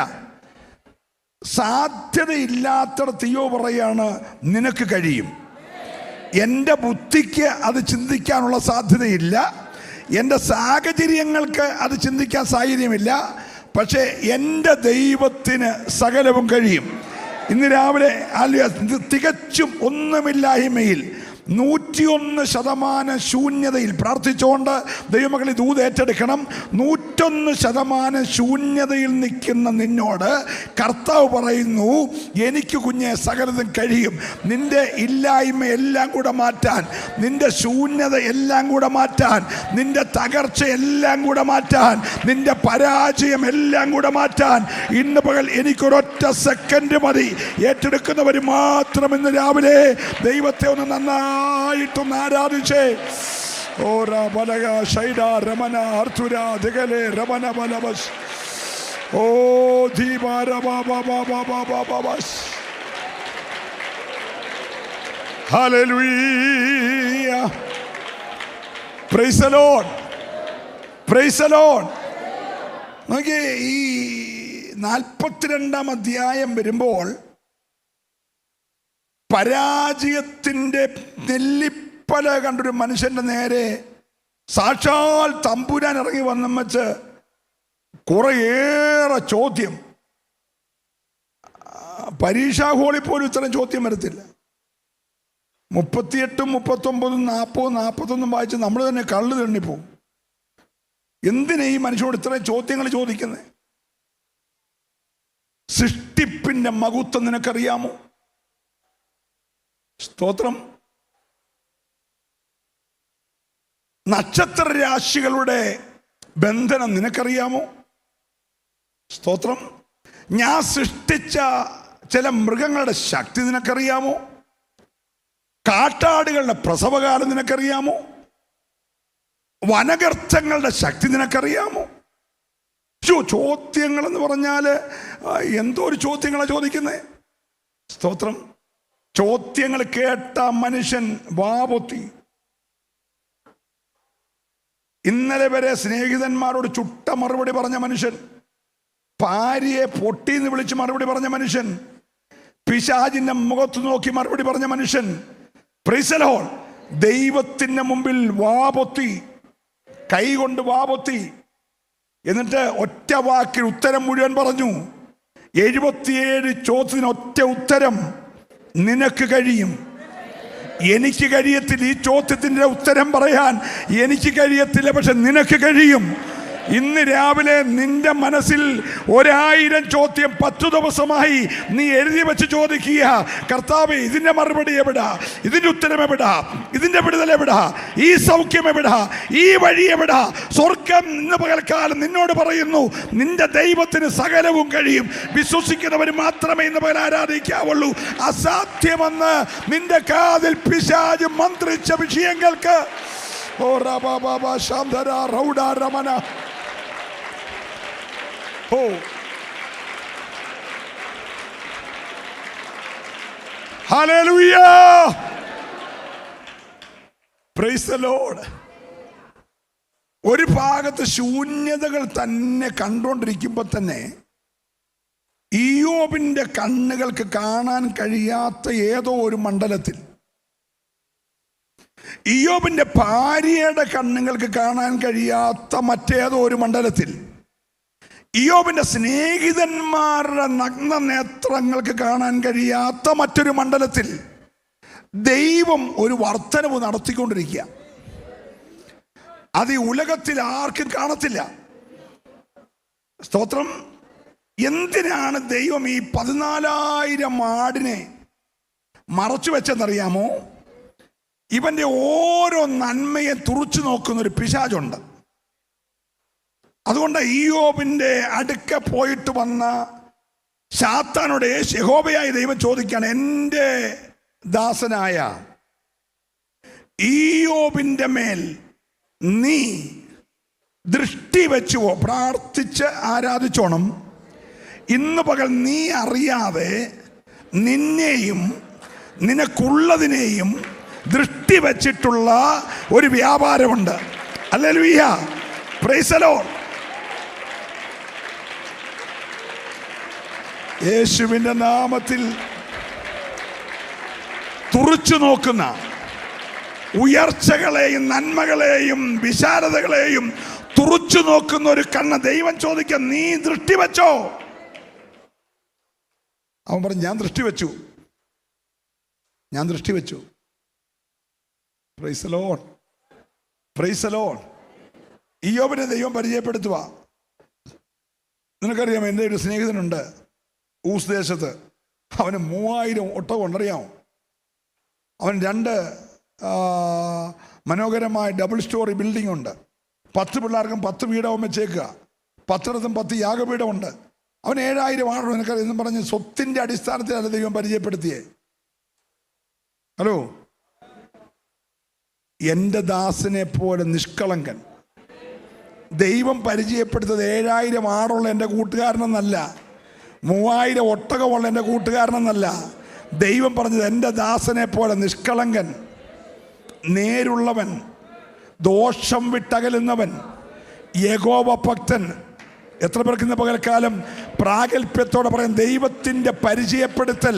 സാധ്യതയില്ലാത്തടത്ത് ഇയ്യോബ് പറയാണ് നിനക്ക് കഴിയും. എൻ്റെ ബുദ്ധിക്ക് അത് ചിന്തിക്കാനുള്ള സാധ്യതയില്ല, എൻ്റെ സാഹചര്യങ്ങൾക്ക് അത് ചിന്തിക്കാൻ സാഹചര്യമില്ല, പക്ഷേ എൻ്റെ ദൈവത്തിന് സകലവും കഴിയും. ഇന്ന് രാവിലെ തികച്ചും ഒന്നുമില്ലായ്മയിൽ 101% ശൂന്യതയിൽ പ്രാർത്ഥിച്ചുകൊണ്ട് ദൈവമക്കളെ ദൂത് ഏറ്റെടുക്കണം. 101% ശൂന്യതയിൽ നിൽക്കുന്ന നിന്നോട് കർത്താവ് പറയുന്നു, എനിക്ക് കുഞ്ഞെ സകലതും കഴിയും. നിന്റെ ഇല്ലായ്മ എല്ലാം കൂടെ മാറ്റാൻ, നിന്റെ ശൂന്യത എല്ലാം കൂടെ മാറ്റാൻ, നിന്റെ തകർച്ച എല്ലാം കൂടെ മാറ്റാൻ, നിന്റെ പരാജയം എല്ലാം കൂടെ മാറ്റാൻ ഇന്ന് പകൽ എനിക്കൊരൊറ്റ സെക്കൻഡ് മതി. ഏറ്റെടുക്കുന്നവർ മാത്രം ഇന്ന് രാവിലെ ദൈവത്തെ ഒന്ന് നന്നായിട്ടൊന്ന് ആരാധിച്ചേ. ഓരാ ബലഗ ശൈഡ രമന അർത്തുര ദിഗലെ രമന ബലബസ് ഓ ദീപാര ബാബാസ്. ഹല്ലേലൂയ. Praise the Lord. Praise the Lord. നോക്കിയേ, ഈ 42-ാം അധ്യായം വരുമ്പോൾ പരാജയത്തിൻ്റെ നെല്ലിപ്പല കണ്ടൊരു മനുഷ്യൻ്റെ നേരെ സാക്ഷാൽ തമ്പുരാൻ ഇറങ്ങി വന്നും വെച്ച് കുറേയേറെ ചോദ്യം. പരീക്ഷാ ഹോളിൽ പോലും ഇത്രയും ചോദ്യം വരത്തില്ല. 38, 39, 40, 41 വായിച്ച് നമ്മൾ തന്നെ കള്ളു തണ്ണിപ്പോവും. എന്തിനാ ഈ മനുഷ്യനോട് ഇത്രയും ചോദ്യങ്ങൾ ചോദിക്കുന്നത്? സൃഷ്ടിപ്പിന്റെ മഹത്വം നിനക്കറിയാമോ? സ്തോത്രം. നക്ഷത്ര രാശികളുടെ ബന്ധനം നിനക്കറിയാമോ? സ്തോത്രം. ഞാൻ സൃഷ്ടിച്ച ചില മൃഗങ്ങളുടെ ശക്തി നിനക്കറിയാമോ? കാട്ടാടുകളുടെ പ്രസവകാലം നിനക്കറിയാമോ? വനഗർത്തങ്ങളുടെ ശക്തി നിനക്കറിയാമോ? ചോദ്യങ്ങൾ എന്ന് പറഞ്ഞാൽ എന്തോ ഒരു ചോദ്യങ്ങളാണ് ചോദിക്കുന്നത്. സ്തോത്രം. ചോദ്യങ്ങൾ കേട്ട മനുഷ്യൻ വാപൊത്തി. ഇന്നലെ വരെ സ്നേഹിതന്മാരോട് ചുട്ട മറുപടി പറഞ്ഞ മനുഷ്യൻ, ഭാര്യയെ പൊട്ടിന്ന് വിളിച്ച് മറുപടി പറഞ്ഞ മനുഷ്യൻ, പിശാചിന്റെ മുഖത്ത് നോക്കി മറുപടി പറഞ്ഞ മനുഷ്യൻ, പ്രൈസ് ദി ലോർഡ്, ദൈവത്തിന്റെ മുമ്പിൽ വാപൊത്തി, കൈ കൊണ്ട് വാപൊത്തി. എന്നിട്ട് ഒറ്റ വാക്കിൽ ഉത്തരം മുഴുവൻ പറഞ്ഞു. 77 ചോദ്യത്തിന് ഒറ്റ ഉത്തരം, നിനക്ക് കഴിയും. എനിക്ക് കഴിയത്തില്ല. ഈ ചോദ്യത്തിൻ്റെ ഉത്തരം പറയാൻ എനിക്ക് കഴിയത്തില്ല, പക്ഷെ നിനക്ക് കഴിയും. ഇന്ന് രാവിലെ നിന്റെ മനസ്സിൽ 1000 ചോദ്യം 10 ദിവസമായി നീ എഴുതി വെച്ച് ചോദിക്കുക, കർത്താവേ ഇതിന്റെ മറുപടി എവിടാ, ഇതിന്റെ ഉത്തരം എവിടാ, ഇതിന്റെ വിടുതൽ എവിടാ, ഈ സൗഖ്യം എവിടാ, ഈ വഴി എവിടാ? സ്വർഗം ഇന്ന് പകൽക്കാലം നിന്നോട് പറയുന്നു, നിന്റെ ദൈവത്തിന് സകലവും കഴിയും. വിശ്വസിക്കുന്നവർ മാത്രമേ ഇന്ന് പകൽ ആരാധിക്കാവുള്ളൂ. അസാധ്യമെന്ന് നിന്റെ കാതിൽ പിശാച് മന്ത്രിച്ച വിഷയങ്ങൾക്ക് ഓ റബബബ ശാന്തര റൗഡ രമന ഓ ഹല്ലേലൂയ. Praise the Lord. ഒരു ഭാഗത്ത് ശൂന്യതകൾ തന്നെ കണ്ടുകൊണ്ടിരിക്കുമ്പോൾ തന്നെ ഇയ്യോബിന്റെ കണ്ണുകൾക്ക് കാണാൻ കഴിയാത്ത ഏതോ ഒരു മണ്ഡലത്തിൽ, ഇയ്യോബിന്റെ ഭാര്യയുടെ കണ്ണുകൾക്ക് കാണാൻ കഴിയാത്ത മറ്റേതോ ഒരു മണ്ഡലത്തിൽ, ഇയ്യോബിന്റെ സ്നേഹിതന്മാരുടെ നഗ്ന നേത്രങ്ങൾക്ക് കാണാൻ കഴിയാത്ത മറ്റൊരു മണ്ഡലത്തിൽ ദൈവം ഒരു വർധനവ് നടത്തിക്കൊണ്ടിരിക്കുക. അത് ഈ ഉലകത്തിൽ ആർക്കും കാണത്തില്ല. സ്തോത്രം. എന്തിനാണ് ദൈവം ഈ 14,000 ആടിനെ മറച്ചു വെച്ചെന്നറിയാമോ? ഇവന്റെ ഓരോ നന്മയെ തുറച്ചു നോക്കുന്ന ഒരു പിശാചുണ്ട്. അതുകൊണ്ട് ഇയ്യോബിന്റെ അടുക്ക പോയിട്ട് വന്ന ശാത്താനോട് യഹോവയായ ദൈവം ചോദിക്കുകയാണ്, എൻ്റെ ദാസനായ ഇയ്യോബിന്റെ മേൽ നീ ദൃഷ്ടി വെച്ചുവോ? പ്രാർത്ഥിച്ച് ആരാധിച്ചോണം. ഇന്ന് പകൽ നീ അറിയാതെ നിന്നെയും നിനക്കുള്ളതിനെയും ദൃഷ്ടി വച്ചിട്ടുള്ള ഒരു വ്യാപാരമുണ്ട്. ഹല്ലേലൂയ, പ്രൈസ് ദി ലോർഡ്. യേശുവിൻ്റെ നാമത്തിൽ തുറിച്ചു നോക്കുന്ന ഉയർച്ചകളെയും നന്മകളെയും വിശാലതകളെയും തുറിച്ചു നോക്കുന്ന ഒരു കണ്ണ് ദൈവം ചോദിക്കാം, നീ ദൃഷ്ടി വെച്ചോ? അവൻ പറഞ്ഞു, ഞാൻ ദൃഷ്ടി വെച്ചു, ഞാൻ ദൃഷ്ടി വെച്ചു. Praise the Lord, praise the Lord. ഇയ്യോബിനെ ദൈവം പരിചയപ്പെടുത്തുക. നിനക്കറിയാം, എൻ്റെ ഒരു സ്നേഹിതനുണ്ട് ഊസ് ദേശത്ത്. അവന് 3000 ഒട്ടകം ഉണ്ടറിയാമോ? അവൻ 2 മനോഹരമായ ഡബിൾ സ്റ്റോറി ബിൽഡിംഗ് ഉണ്ട്. 10 പിള്ളേർക്കും 10 വീടവും വെച്ചേക്കുക. 10 10 യാഗപീഠമുണ്ട്. അവൻ 7000 ആണോ നിനക്കറിയാം എന്ന് പറഞ്ഞ് സ്വത്തിൻ്റെ അടിസ്ഥാനത്തിലല്ല ദൈവം പരിചയപ്പെടുത്തിയേ. ഹലോ, എൻ്റെ ദാസനെ പോലെ നിഷ്കളങ്കൻ. ദൈവം പരിചയപ്പെടുത്തത് 7000 ആടുള്ള എൻ്റെ കൂട്ടുകാരനെന്നല്ല, 3000 ഒട്ടകമുള്ള എൻ്റെ കൂട്ടുകാരനെന്നല്ല. ദൈവം പറഞ്ഞത് എൻ്റെ ദാസനെ പോലെ നിഷ്കളങ്കൻ, നേരുള്ളവൻ, ദോഷം വിട്ടകലുന്നവൻ, യഹോവ ഭക്തൻ. എത്ര പേർക്ക് ഇന്ന് പകൽക്കാലം പ്രാഗൽഭ്യത്തോടെ പറയാം ദൈവത്തിൻ്റെ പരിചയപ്പെടുത്തൽ?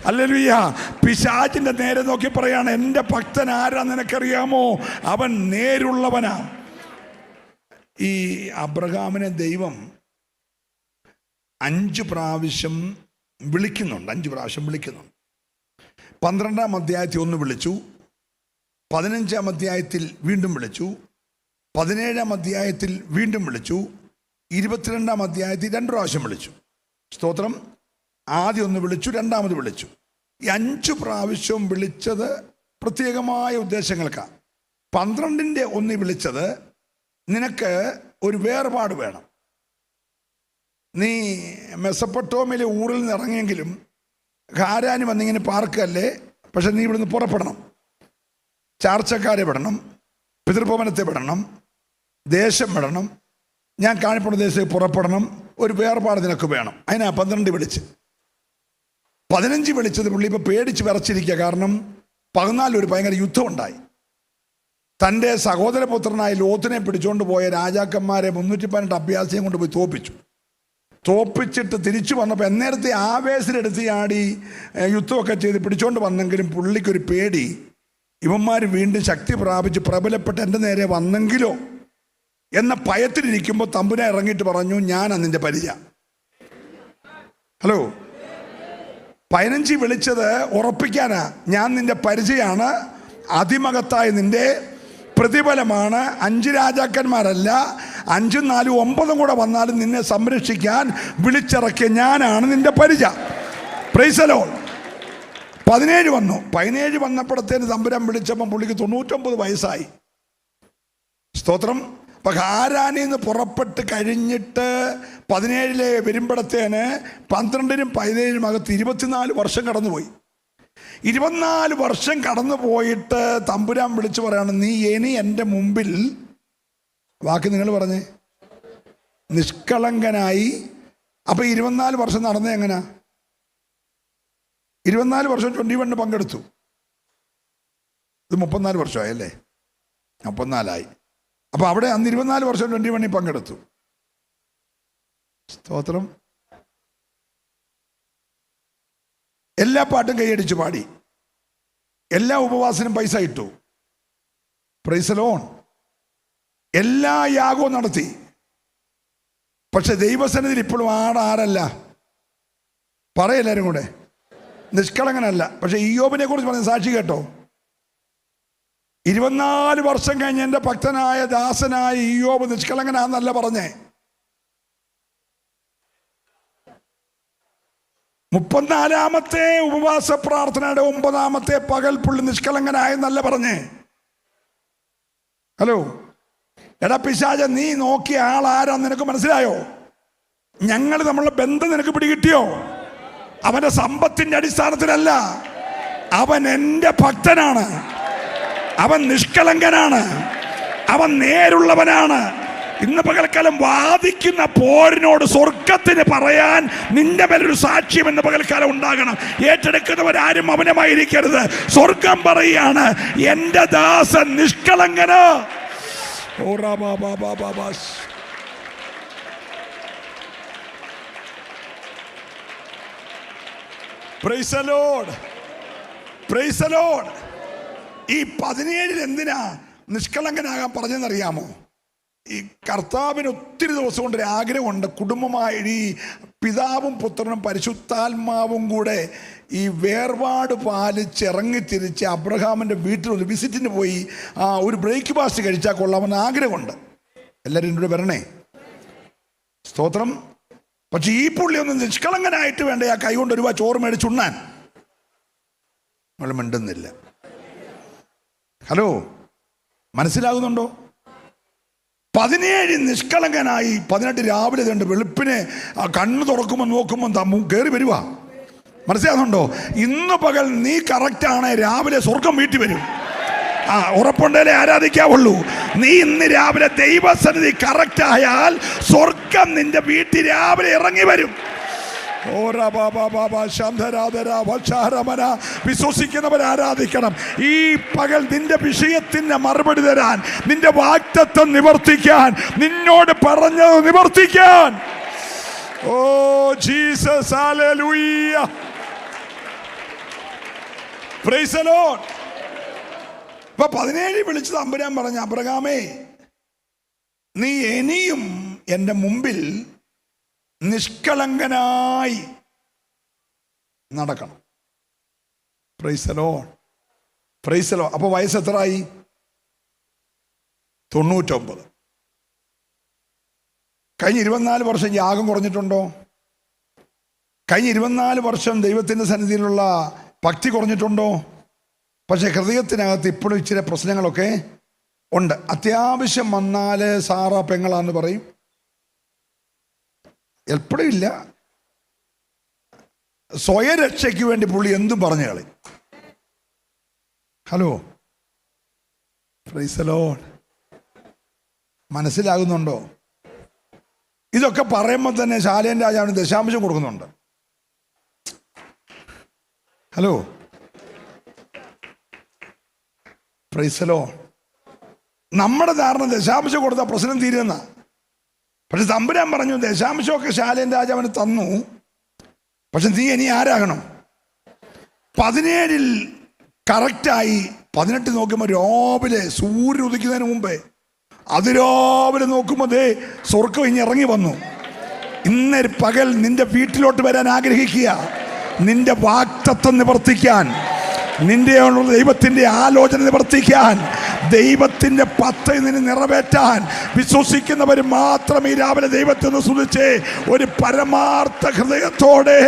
ഹല്ലേലൂയ. പിശാചിൻ്റെ നേരെ നോക്കി പറയാണ്, എൻ്റെ ഭക്തൻ ആരാ നിനക്കറിയാമോ? അവൻ നേരുള്ളവനാ. ഈ അബ്രഹാമിനെ ദൈവം 5 പ്രാവശ്യം വിളിക്കുന്നുണ്ട്. 5 പ്രാവശ്യം വിളിക്കുന്നുണ്ട്. 12-ാം അധ്യായത്തിൽ 1 വിളിച്ചു, 15-ാം അധ്യായത്തിൽ വീണ്ടും വിളിച്ചു, 17-ാം അധ്യായത്തിൽ വീണ്ടും വിളിച്ചു, 22-ാം അധ്യായത്തിൽ 2 പ്രാവശ്യം വിളിച്ചു. സ്തോത്രം. ആദ്യം 1 വിളിച്ചു, രണ്ടാമത് വിളിച്ചു. ഈ 5 പ്രാവശ്യവും വിളിച്ചത് പ്രത്യേകമായ ഉദ്ദേശങ്ങൾക്കാണ്. 12-ന്റെ 1 വിളിച്ചത്, നിനക്ക് ഒരു വേർപാട് വേണം. നീ മെസപ്പൊട്ടോമിലെ ഊറിൽ നിന്ന് ഇറങ്ങിയെങ്കിലും ഹാരാന് വന്നിങ്ങനെ പാർക്കല്ലേ, പക്ഷെ നീ ഇവിടുന്ന് പുറപ്പെടണം. ചാർച്ചക്കാരെ വിടണം, പിതൃഭവനത്തെ വിടണം, ദേശം വിടണം, ഞാൻ കാണിപ്പുള്ള ദേശത്തേക്ക് പുറപ്പെടണം. ഒരു വേർപാട് നിനക്ക് വേണം. അതിനാ 12 വിളിച്ച്. 15 വിളിച്ചത് പുള്ളി ഇപ്പോൾ പേടിച്ച് വിറച്ചിരിക്കുക. കാരണം 14 ഒരു ഭയങ്കര യുദ്ധമുണ്ടായി. തൻ്റെ സഹോദരപുത്രനായ ലോത്തിനെ പിടിച്ചുകൊണ്ട് പോയ രാജാക്കന്മാരെ 318 അഭ്യാസിയും കൊണ്ട് പോയി തോപ്പിച്ചിട്ട് തിരിച്ചു വന്നപ്പോൾ എന്നേരത്തെ ആവേശത്തിലെടുത്ത് ചാടി യുദ്ധമൊക്കെ ചെയ്ത് പിടിച്ചുകൊണ്ട് വന്നെങ്കിലും പുള്ളിക്കൊരു പേടി, ഇവന്മാർ വീണ്ടും ശക്തി പ്രാപിച്ച് പ്രബലപ്പെട്ട് എൻ്റെ നേരെ വന്നെങ്കിലോ എന്ന ഭയത്തിലിരിക്കുമ്പോൾ തമ്പുരാൻ ഇറങ്ങിയിട്ട് പറഞ്ഞു, ഞാനാ നിൻ്റെ പരിചയം. ഹലോ, 15 വിളിച്ചത് ഉറപ്പിക്കാനാ, ഞാൻ നിൻ്റെ പരിചയമാണ്, അതിമഹത്തായ നിൻ്റെ പ്രതിഫലമാണ്. 5 രാജാക്കന്മാരല്ല, 5, 4, 9 കൂടെ വന്നാലും നിന്നെ സംരക്ഷിക്കാൻ വിളിച്ചിറക്കിയ ഞാനാണ് നിന്റെ പരിചയം. Price the Lord. 17 വന്നു. 17 വന്നപ്പോഴത്തേന് തമ്പുരാൻ വിളിച്ചപ്പം പുള്ളിക്ക് 99 വയസ്സായി. സ്തോത്രം. അപ്പം ഹാരാനിൽ നിന്ന് പുറപ്പെട്ട് കഴിഞ്ഞിട്ട് 17 വരുമ്പോഴത്തേന് 12-നും 17-നും അകത്ത് 24 വർഷം കടന്നുപോയി. 24 വർഷം കടന്നു പോയിട്ട് തമ്പുരാൻ വിളിച്ചു പറയാണ്, നീ ഇനി എൻ്റെ മുമ്പിൽ, വാക്ക് നിങ്ങൾ പറഞ്ഞേ, നിഷ്കളങ്കനായി. അപ്പം 24 വർഷം നടന്നത് എങ്ങനാ? 24 വർഷം 21 പങ്കെടുത്തു. ഇത് 34 വർഷമായി അല്ലേ? 34 അപ്പം അവിടെ അന്ന് 24 വർഷം 21 പങ്കെടുത്തു. സ്തോത്രം. എല്ലാ പാട്ടും കൈയടിച്ചു പാടി, എല്ലാ ഉപവാസനും പൈസ ഇട്ടു. Price the Lord. എല്ലാ യാഗവും നടത്തി. പക്ഷെ ദൈവസന്നിധിയിൽ ഇപ്പോഴും ആരല്ല? പറയെല്ലാവരും കൂടെ, നിഷ്കളങ്കനല്ല. പക്ഷെ ഇയ്യോബിനെ കുറിച്ച് പറഞ്ഞ സാക്ഷി കേട്ടോ. 24 വർഷം കഴിഞ്ഞ് എൻ്റെ ഭക്തനായ ദാസനായ ഇയ്യോബ് നിഷ്കളങ്കനാന്നല്ല പറഞ്ഞേ. 34-ാമത്തെ ഉപവാസ പ്രാർത്ഥനയുടെ 9-ാമത്തെ പകൽ പുള്ളി നിഷ്കളങ്കനായെന്നല്ല പറഞ്ഞേ. ഹലോ, എടാ പിശാച, നീ നോക്കിയ ആളാരാന്ന് നിനക്ക് മനസ്സിലായോ? ഞങ്ങൾ നമ്മളുടെ ബന്ധം നിനക്ക് പിടികിട്ടിയോ? അവന്റെ സമ്പത്തിന്റെ അടിസ്ഥാനത്തിലല്ല, അവൻ എൻ്റെ ഭക്തനാണ്, അവൻ നിഷ്കളങ്കനാണ്, അവൻ നേരുള്ളവനാണ്. ഇന്ന് പകൽക്കാലം വാദിക്കുന്ന പോരിനോട് സ്വർഗത്തിന് പറയാൻ നിന്റെ മേലൊരു സാക്ഷ്യം ഇന്ന് പകൽക്കാലം ഉണ്ടാകണം. ഏറ്റെടുക്കുന്നവരാരും അവനമായിരിക്കരുത്. സ്വർഗം പറയാണ്, എന്റെ ദാസൻ നിഷ്കളങ്കന്. Praise the Lord. Praise the Lord. ഈ 17 എന്തിനാ നിഷ്കളങ്കനാകാൻ പറഞ്ഞെന്നറിയാമോ? ഈ കർത്താവിന് ഒത്തിരി ദിവസം കൊണ്ട് ഒരു ആഗ്രഹമുണ്ട്, കുടുംബമായി ഈ പിതാവും പുത്രനും പരിശുദ്ധാത്മാവും കൂടെ ഈ വേർപാട് പാലിച്ച് ഇറങ്ങിത്തിരിച്ച് അബ്രഹാമിൻ്റെ വീട്ടിൽ ഒരു വിസിറ്റിന് പോയി ഒരു ബ്രേക്ക്ഫാസ്റ്റ് കഴിച്ചാൽ കൊള്ളാമെന്ന് ആഗ്രഹമുണ്ട്. എല്ലാവരും എന്നോട് വരണേ. സ്തോത്രം. പക്ഷെ ഈ പുള്ളി ഒന്ന് നിഷ്കളങ്കനായിട്ട് വേണ്ട ആ കൈ കൊണ്ട് ഒരു ചോറ് മേടിച്ചുണ്ണാൻ. നമ്മൾ മിണ്ടുന്നില്ല. ഹലോ, മനസ്സിലാകുന്നുണ്ടോ? 17 നിഷ്കളങ്കനായി 18 രാവിലെ രണ്ട് വെളുപ്പിനെ കണ്ണ് തുറക്കുമ്പോൾ നോക്കുമ്പോൾ കയറി വരുക. മനസ്സിലാകുന്നുണ്ടോ? ഇന്ന് പകൽ നീ കറക്റ്റാണ്, രാവിലെ സ്വർഗം വീട്ടിൽ വരും. ഉറപ്പുണ്ടല്ലേ ആരാധിക്കാവുള്ളൂ. നീ ഇന്ന് രാവിലെ ദൈവസന്നിധി കറക്റ്റ് ആയാൽ സ്വർഗം നിന്റെ വീട്ടിൽ രാവിലെ ഇറങ്ങി വരും. വിശ്വസിക്കുന്നവർ ആരാധിക്കണം. ഈ പകൽ നിന്റെ വിഷയത്തിന് മറുപടി തരാൻ, നിന്റെ വാഗ്ദത്തം നിവർത്തിക്കാൻ, നിന്നോട് പറഞ്ഞത് നിവർത്തിക്കാൻ. ഓ ജീസസ്, ഹല്ലേലൂയ, പ്രൈസ് ദി ലോർഡ്. അപ്പൊ 17 വിളിച്ച് തമ്പുരാൻ പറഞ്ഞു, അബ്രഹാമേ, നീ ഇനിയും എൻ്റെ മുമ്പിൽ നിഷ്കളങ്കനായി നടക്കണം. Price the Lord, praise the Lord. അപ്പൊ വയസ്സ് എത്രയായി? 99. കഴിഞ്ഞ 24 വർഷം യാഗം കുറഞ്ഞിട്ടുണ്ടോ? കഴിഞ്ഞ 24 വർഷം ദൈവത്തിൻ്റെ സന്നിധിയിലുള്ള ഭക്തി കുറഞ്ഞിട്ടുണ്ടോ? പക്ഷെ ഹൃദയത്തിനകത്ത് ഇപ്പോഴും ഇച്ചിരി പ്രശ്നങ്ങളൊക്കെ ഉണ്ട്. അത്യാവശ്യം വന്നാൽ സാറ പെങ്ങളാന്ന് പറയും. എപ്പോഴും ഇല്ല. സ്വയരക്ഷയ്ക്ക് വേണ്ടി പുള്ളി എന്തും പറഞ്ഞു കളി. Hello, praise the Lord. മനസ്സിലാകുന്നുണ്ടോ? ഇതൊക്കെ പറയുമ്പോൾ തന്നെ ശാലേൻ രാജാവിന് ദശാംശം കൊടുക്കുന്നുണ്ട്. Hello, praise the Lord. നമ്മുടെ ധാരണ ദശാംശം കൊടുത്താൽ പ്രശ്നം തീരുന്ന. പക്ഷെ തമ്പുരാൻ പറഞ്ഞു, ദശാംശമൊക്കെ ശാലേൻ രാജാവിന് തന്നു, പക്ഷെ നീ ഇനി ആരാകണം? 17 കറക്റ്റായി. 18 നോക്കുമ്പോൾ രാവിലെ സൂര്യൻ ഉദിക്കുന്നതിന് മുമ്പേ അതിരാവിലെ നോക്കുമ്പോൾ ദേ സ്വർഗ്ഗം ഇനി ഇറങ്ങി വന്നു. ഇന്ന് പകൽ നിന്റെ വീട്ടിലോട്ട് വരാൻ ആഗ്രഹിക്കുക, നിന്റെ വാഗ്ദത്തം നിവർത്തിക്കാൻ, നിന്റെ ദൈവത്തിൻ്റെ ആലോചന നിവർത്തിക്കാൻ, ദൈവത്തിൻ്റെ പദ്ധതി നിന്നെ നിറവേറ്റാൻ വിശ്വസിക്കുന്നവർ മാത്രം ഈ രാവിലെ ദൈവത്തെ ഒന്ന് സ്തുതിച്ച് ഒരു പരമാർത്ഥ ഹൃദയത്തോടെ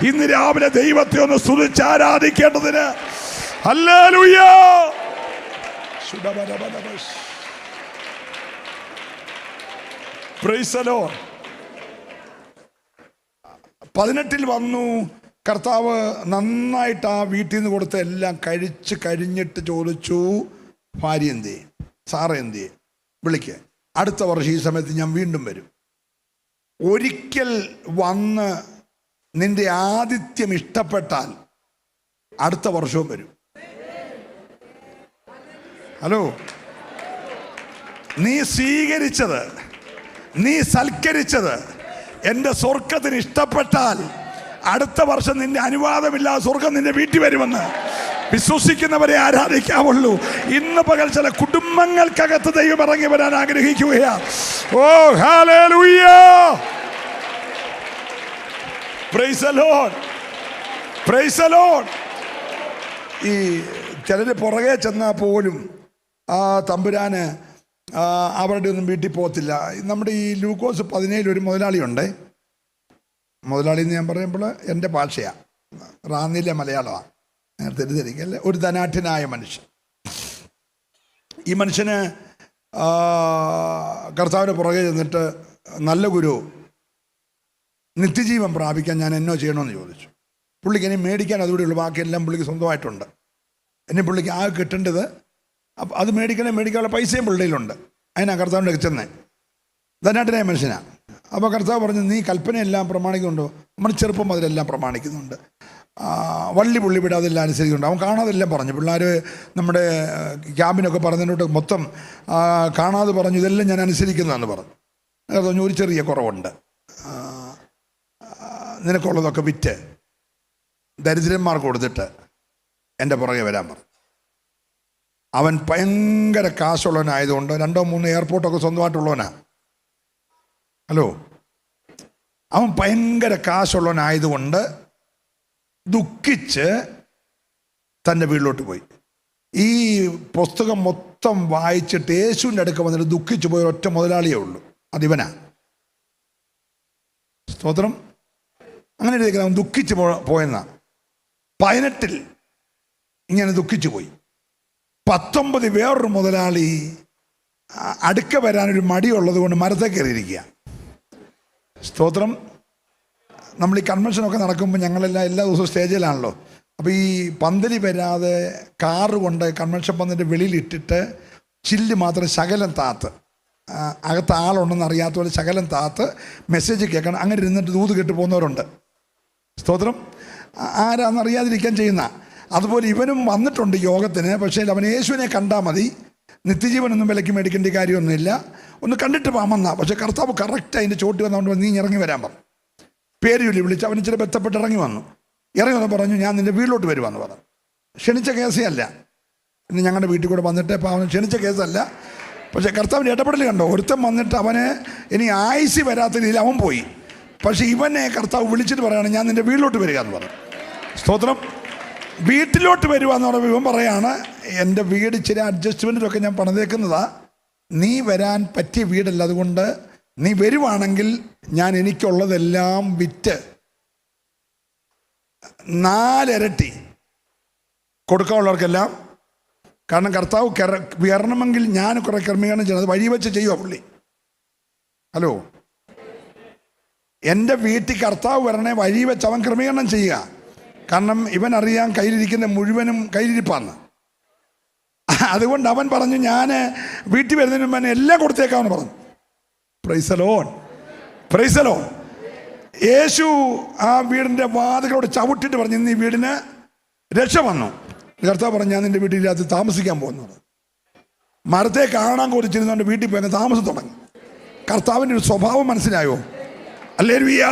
ഇന്ന് രാവിലെ ദൈവത്തെ ഒന്ന് സ്തുതിച്ച് ആരാധിക്കേണ്ടതിന്. ഹല്ലേലൂയ. Praise the Lord. 18 വന്നു. കർത്താവ് നന്നായിട്ട് ആ വീട്ടിൽ നിന്ന് കൊടുത്ത എല്ലാം കഴിച്ച് കഴിഞ്ഞിട്ട് ചോദിച്ചു, ഭാര്യ എന്തേ, സാറ എന്തേ, വിളിക്കുക, അടുത്ത വർഷം ഈ സമയത്ത് ഞാൻ വീണ്ടും വരും. ഒരിക്കൽ വന്ന് നിന്റെ ആതിഥ്യം ഇഷ്ടപ്പെട്ടാൽ അടുത്ത വർഷവും വരും. ഹലോ, നീ സ്വീകരിച്ചത്, നീ സൽക്കരിച്ചത് എൻ്റെ സ്വർഗത്തിന് ഇഷ്ടപ്പെട്ടാൽ അടുത്ത വർഷം നിന്റെ അനുവാദമില്ലാതെ സ്വർഗം നിന്റെ വീട്ടിൽ വരുമെന്ന് വിശ്വസിക്കുന്നവരെ ആരാധിക്കാവുള്ളൂ. ഇന്ന് പകൽ ചില കുടുംബങ്ങൾക്കകത്ത് ദൈവം ഇറങ്ങി വരാൻ ആഗ്രഹിക്കുകയാ. ഓ ഹല്ലേലൂയ, praise the Lord, praise the Lord. ഈ ചിലർ പുറകെ ചെന്നാൽ പോലും ആ തമ്പുരാന് അവരുടെ ഒന്നും വീട്ടിൽ പോകത്തില്ല. നമ്മുടെ ഈ ലൂക്കോസ് 17 ഒരു മുതലാളിയുണ്ട്. മുതലാളി എന്ന് ഞാൻ പറയുമ്പോൾ എൻ്റെ ഭാഷയാണ്, റാന്നിയിലെ മലയാളമാണ്, തെറ്റിദ്ധരിക്കല്ലേ. ഒരു ധനാഠ്യനായ മനുഷ്യൻ. ഈ മനുഷ്യന് കർത്താവിൻ്റെ പുറകെ ചെന്നിട്ട്, നല്ല ഗുരു, നിത്യജീവൻ പ്രാപിക്കാൻ ഞാൻ എന്നോ ചെയ്യണമെന്ന് ചോദിച്ചു. പുള്ളിക്ക് ഇനി മേടിക്കാൻ അതുകൂടെ ഉള്ളൂ, ബാക്കിയെല്ലാം പുള്ളിക്ക് സ്വന്തമായിട്ടുണ്ട്. എന്നെ പുള്ളിക്ക് ആകെ കിട്ടേണ്ടത് അത് മേടിക്കാനുള്ള പൈസയും പുള്ളിയിലുണ്ട്. അതിനാ കർത്താവിൻ്റെ അടുത്ത് ചെന്നേ. ധനാഢ്യനായ മനുഷ്യനാണ്. അപ്പോൾ കർത്താവ് പറഞ്ഞു, നീ കൽപ്പനയെല്ലാം പ്രമാണിക്കുന്നുണ്ടോ? നമ്മൾ ചെറുപ്പം മുതലെല്ലാം പ്രമാണിക്കുന്നുണ്ട്, വള്ളി പുള്ളി വിടാതെ എല്ലാം അനുസരിക്കുന്നുണ്ട്. അവൻ കാണാതെല്ലാം പറഞ്ഞു. പിള്ളേർ നമ്മുടെ ക്യാമ്പിനൊക്കെ പറഞ്ഞതിനോട്ട് മൊത്തം കാണാതെ പറഞ്ഞു, ഇതെല്ലാം ഞാൻ അനുസരിക്കുന്നതെന്ന് പറഞ്ഞു. പറഞ്ഞു, ഒരു ചെറിയ കുറവുണ്ട്, നിനക്കുള്ളതൊക്കെ വിറ്റ് ദരിദ്രന്മാർക്ക് കൊടുത്തിട്ട് എൻ്റെ പുറകെ വരാൻ പറഞ്ഞു. അവൻ ഭയങ്കര കാശുള്ളവനായതുകൊണ്ട് 2-3 എയർപോർട്ടൊക്കെ സ്വന്തമായിട്ടുള്ളവനാണ്. ഹലോ, അവൻ ഭയങ്കര കാശുള്ളവനായതുകൊണ്ട് ദുഃഖിച്ച് തൻ്റെ വീട്ടിലോട്ട് പോയി. ഈ പുസ്തകം മൊത്തം വായിച്ചിട്ട് യേശുവിൻ്റെ അടുക്ക വന്നിട്ട് ദുഃഖിച്ചു പോയ ഒറ്റ മുതലാളിയേ ഉള്ളൂ, അതിവനാ. സ്തോത്രം. അങ്ങനെ എഴുതിയിരിക്കുന്നത് അവൻ ദുഃഖിച്ച് പോയെന്നാ. 18 ഇങ്ങനെ ദുഃഖിച്ചു പോയി. 19 വേറൊരു മുതലാളി അടുക്ക വരാനൊരു മടിയുള്ളത് കൊണ്ട് മരത്തെ കയറിയിരിക്കുക. സ്തോത്രം. നമ്മൾ ഈ കൺവെൻഷനൊക്കെ നടക്കുമ്പോൾ ഞങ്ങളെല്ലാം എല്ലാ ദിവസവും സ്റ്റേജിലാണല്ലോ. അപ്പോൾ ഈ പന്തലി വരാതെ കാറ് കൊണ്ട് കൺവെൻഷൻ പന്തലിൻ്റെ വെളിയിലിട്ടിട്ട് ചില്ല് മാത്രം ശകലം താത്ത്, അകത്ത് ആളുണ്ടെന്ന് അറിയാത്ത പോലെ ശകലം താത്ത് മെസ്സേജ് കേൾക്കണം. അങ്ങനെ ഇരുന്നിട്ട് ദൂത് കേട്ട് പോകുന്നവരുണ്ട്. സ്തോത്രം. ആരാന്നറിയാതിരിക്കാൻ ചെയ്യുന്ന. അതുപോലെ ഇവനും വന്നിട്ടുണ്ട് യോഗത്തിന്. പക്ഷേ അവൻ യേശുവിനെ കണ്ടാൽ മതി, നിത്യജീവനൊന്നും വിലയ്ക്ക് മേടിക്കേണ്ട കാര്യമൊന്നുമില്ല, ഒന്ന് കണ്ടിട്ട് പാമെന്നാ. പക്ഷേ കർത്താവ് കറക്റ്റ് അതിൻ്റെ ചോട്ടി വന്നുകൊണ്ട് നീ ഇറങ്ങി വരാൻ പറഞ്ഞു. പേര് ചൊല്ലി വിളിച്ച് അവൻ ഇച്ചിരി ബന്ധപ്പെട്ട് ഇറങ്ങി വന്നു. ഇറങ്ങി വന്ന് പറഞ്ഞു, ഞാൻ നിൻ്റെ വീട്ടിലോട്ട് വരുവാന്ന് പറഞ്ഞു. ക്ഷണിച്ച കേസേ അല്ല, ഇന്ന് ഞങ്ങളുടെ വീട്ടിൽ കൂടെ വന്നിട്ട് ഇപ്പോൾ അവൻ ക്ഷണിച്ച കേസല്ല. പക്ഷേ കർത്താവിൻ്റെ ഇടപെടൽ കണ്ടോ. ഒരുത്തൻ വന്നിട്ട് അവന് ഇനി ആയുസ് വരാത്ത രീതിയിൽ അവൻ പോയി. പക്ഷേ ഇവനെ കർത്താവ് വിളിച്ചിട്ട് പറയുകയാണ്, ഞാൻ നിൻ്റെ വീട്ടിലോട്ട് വരിക എന്ന് പറഞ്ഞു. സ്തോത്രം. വീട്ടിലോട്ട് വരുവാന്ന് പറയുമ്പോൾ ഇവൻ പറയാണ്, എൻ്റെ വീട് ഇച്ചിരി അഡ്ജസ്റ്റ്മെൻറ്റിലൊക്കെ ഞാൻ പണിതേക്കുന്നതാ, നീ വരാൻ പറ്റിയ വീടല്ല, അതുകൊണ്ട് നീ വരുവാണെങ്കിൽ ഞാൻ എനിക്കുള്ളതെല്ലാം വിറ്റ് 4 ഇരട്ടി കൊടുക്കാനുള്ളവർക്കെല്ലാം. കാരണം കർത്താവ് വരണമെങ്കിൽ ഞാൻ കുറെ ക്രമീകരണം ചെയ്യുന്നത് വഴി വെച്ച് ചെയ്യുക പുള്ളി. ഹലോ, എൻ്റെ വീട്ടിൽ കർത്താവ് വരണേ വഴി വെച്ച് അവൻ ക്രമീകരണം ചെയ്യുക. കാരണം ഇവൻ അറിയാൻ കയ്യിലിരിക്കുന്ന മുഴുവനും കയ്യിലിരിപ്പാന്ന്. അതുകൊണ്ട് അവൻ പറഞ്ഞു, ഞാൻ വീട്ടിൽ വരുന്നതിന് മുമ്പ് എല്ലാം കൊടുത്തേക്കാമെന്ന് പറഞ്ഞു. Praise the Lord, praise the Lord. യേശു ആ വീടിൻ്റെ വാതിലോട് ചവിട്ടിട്ട് പറഞ്ഞു, ഇന്ന് ഈ വീടിന് രക്ഷ വന്നു. കർത്താവ് പറഞ്ഞു, ഞാൻ നിൻ്റെ വീട്ടിൽ താമസിക്കാൻ പോകുന്നു. മരത്തെ കാണാൻ കുറിച്ചിരുന്നുകൊണ്ട് വീട്ടിൽ പോയി താമസം തുടങ്ങി. കർത്താവിൻ്റെ ഒരു സ്വഭാവം മനസ്സിലായോ? ഹല്ലേലൂയ.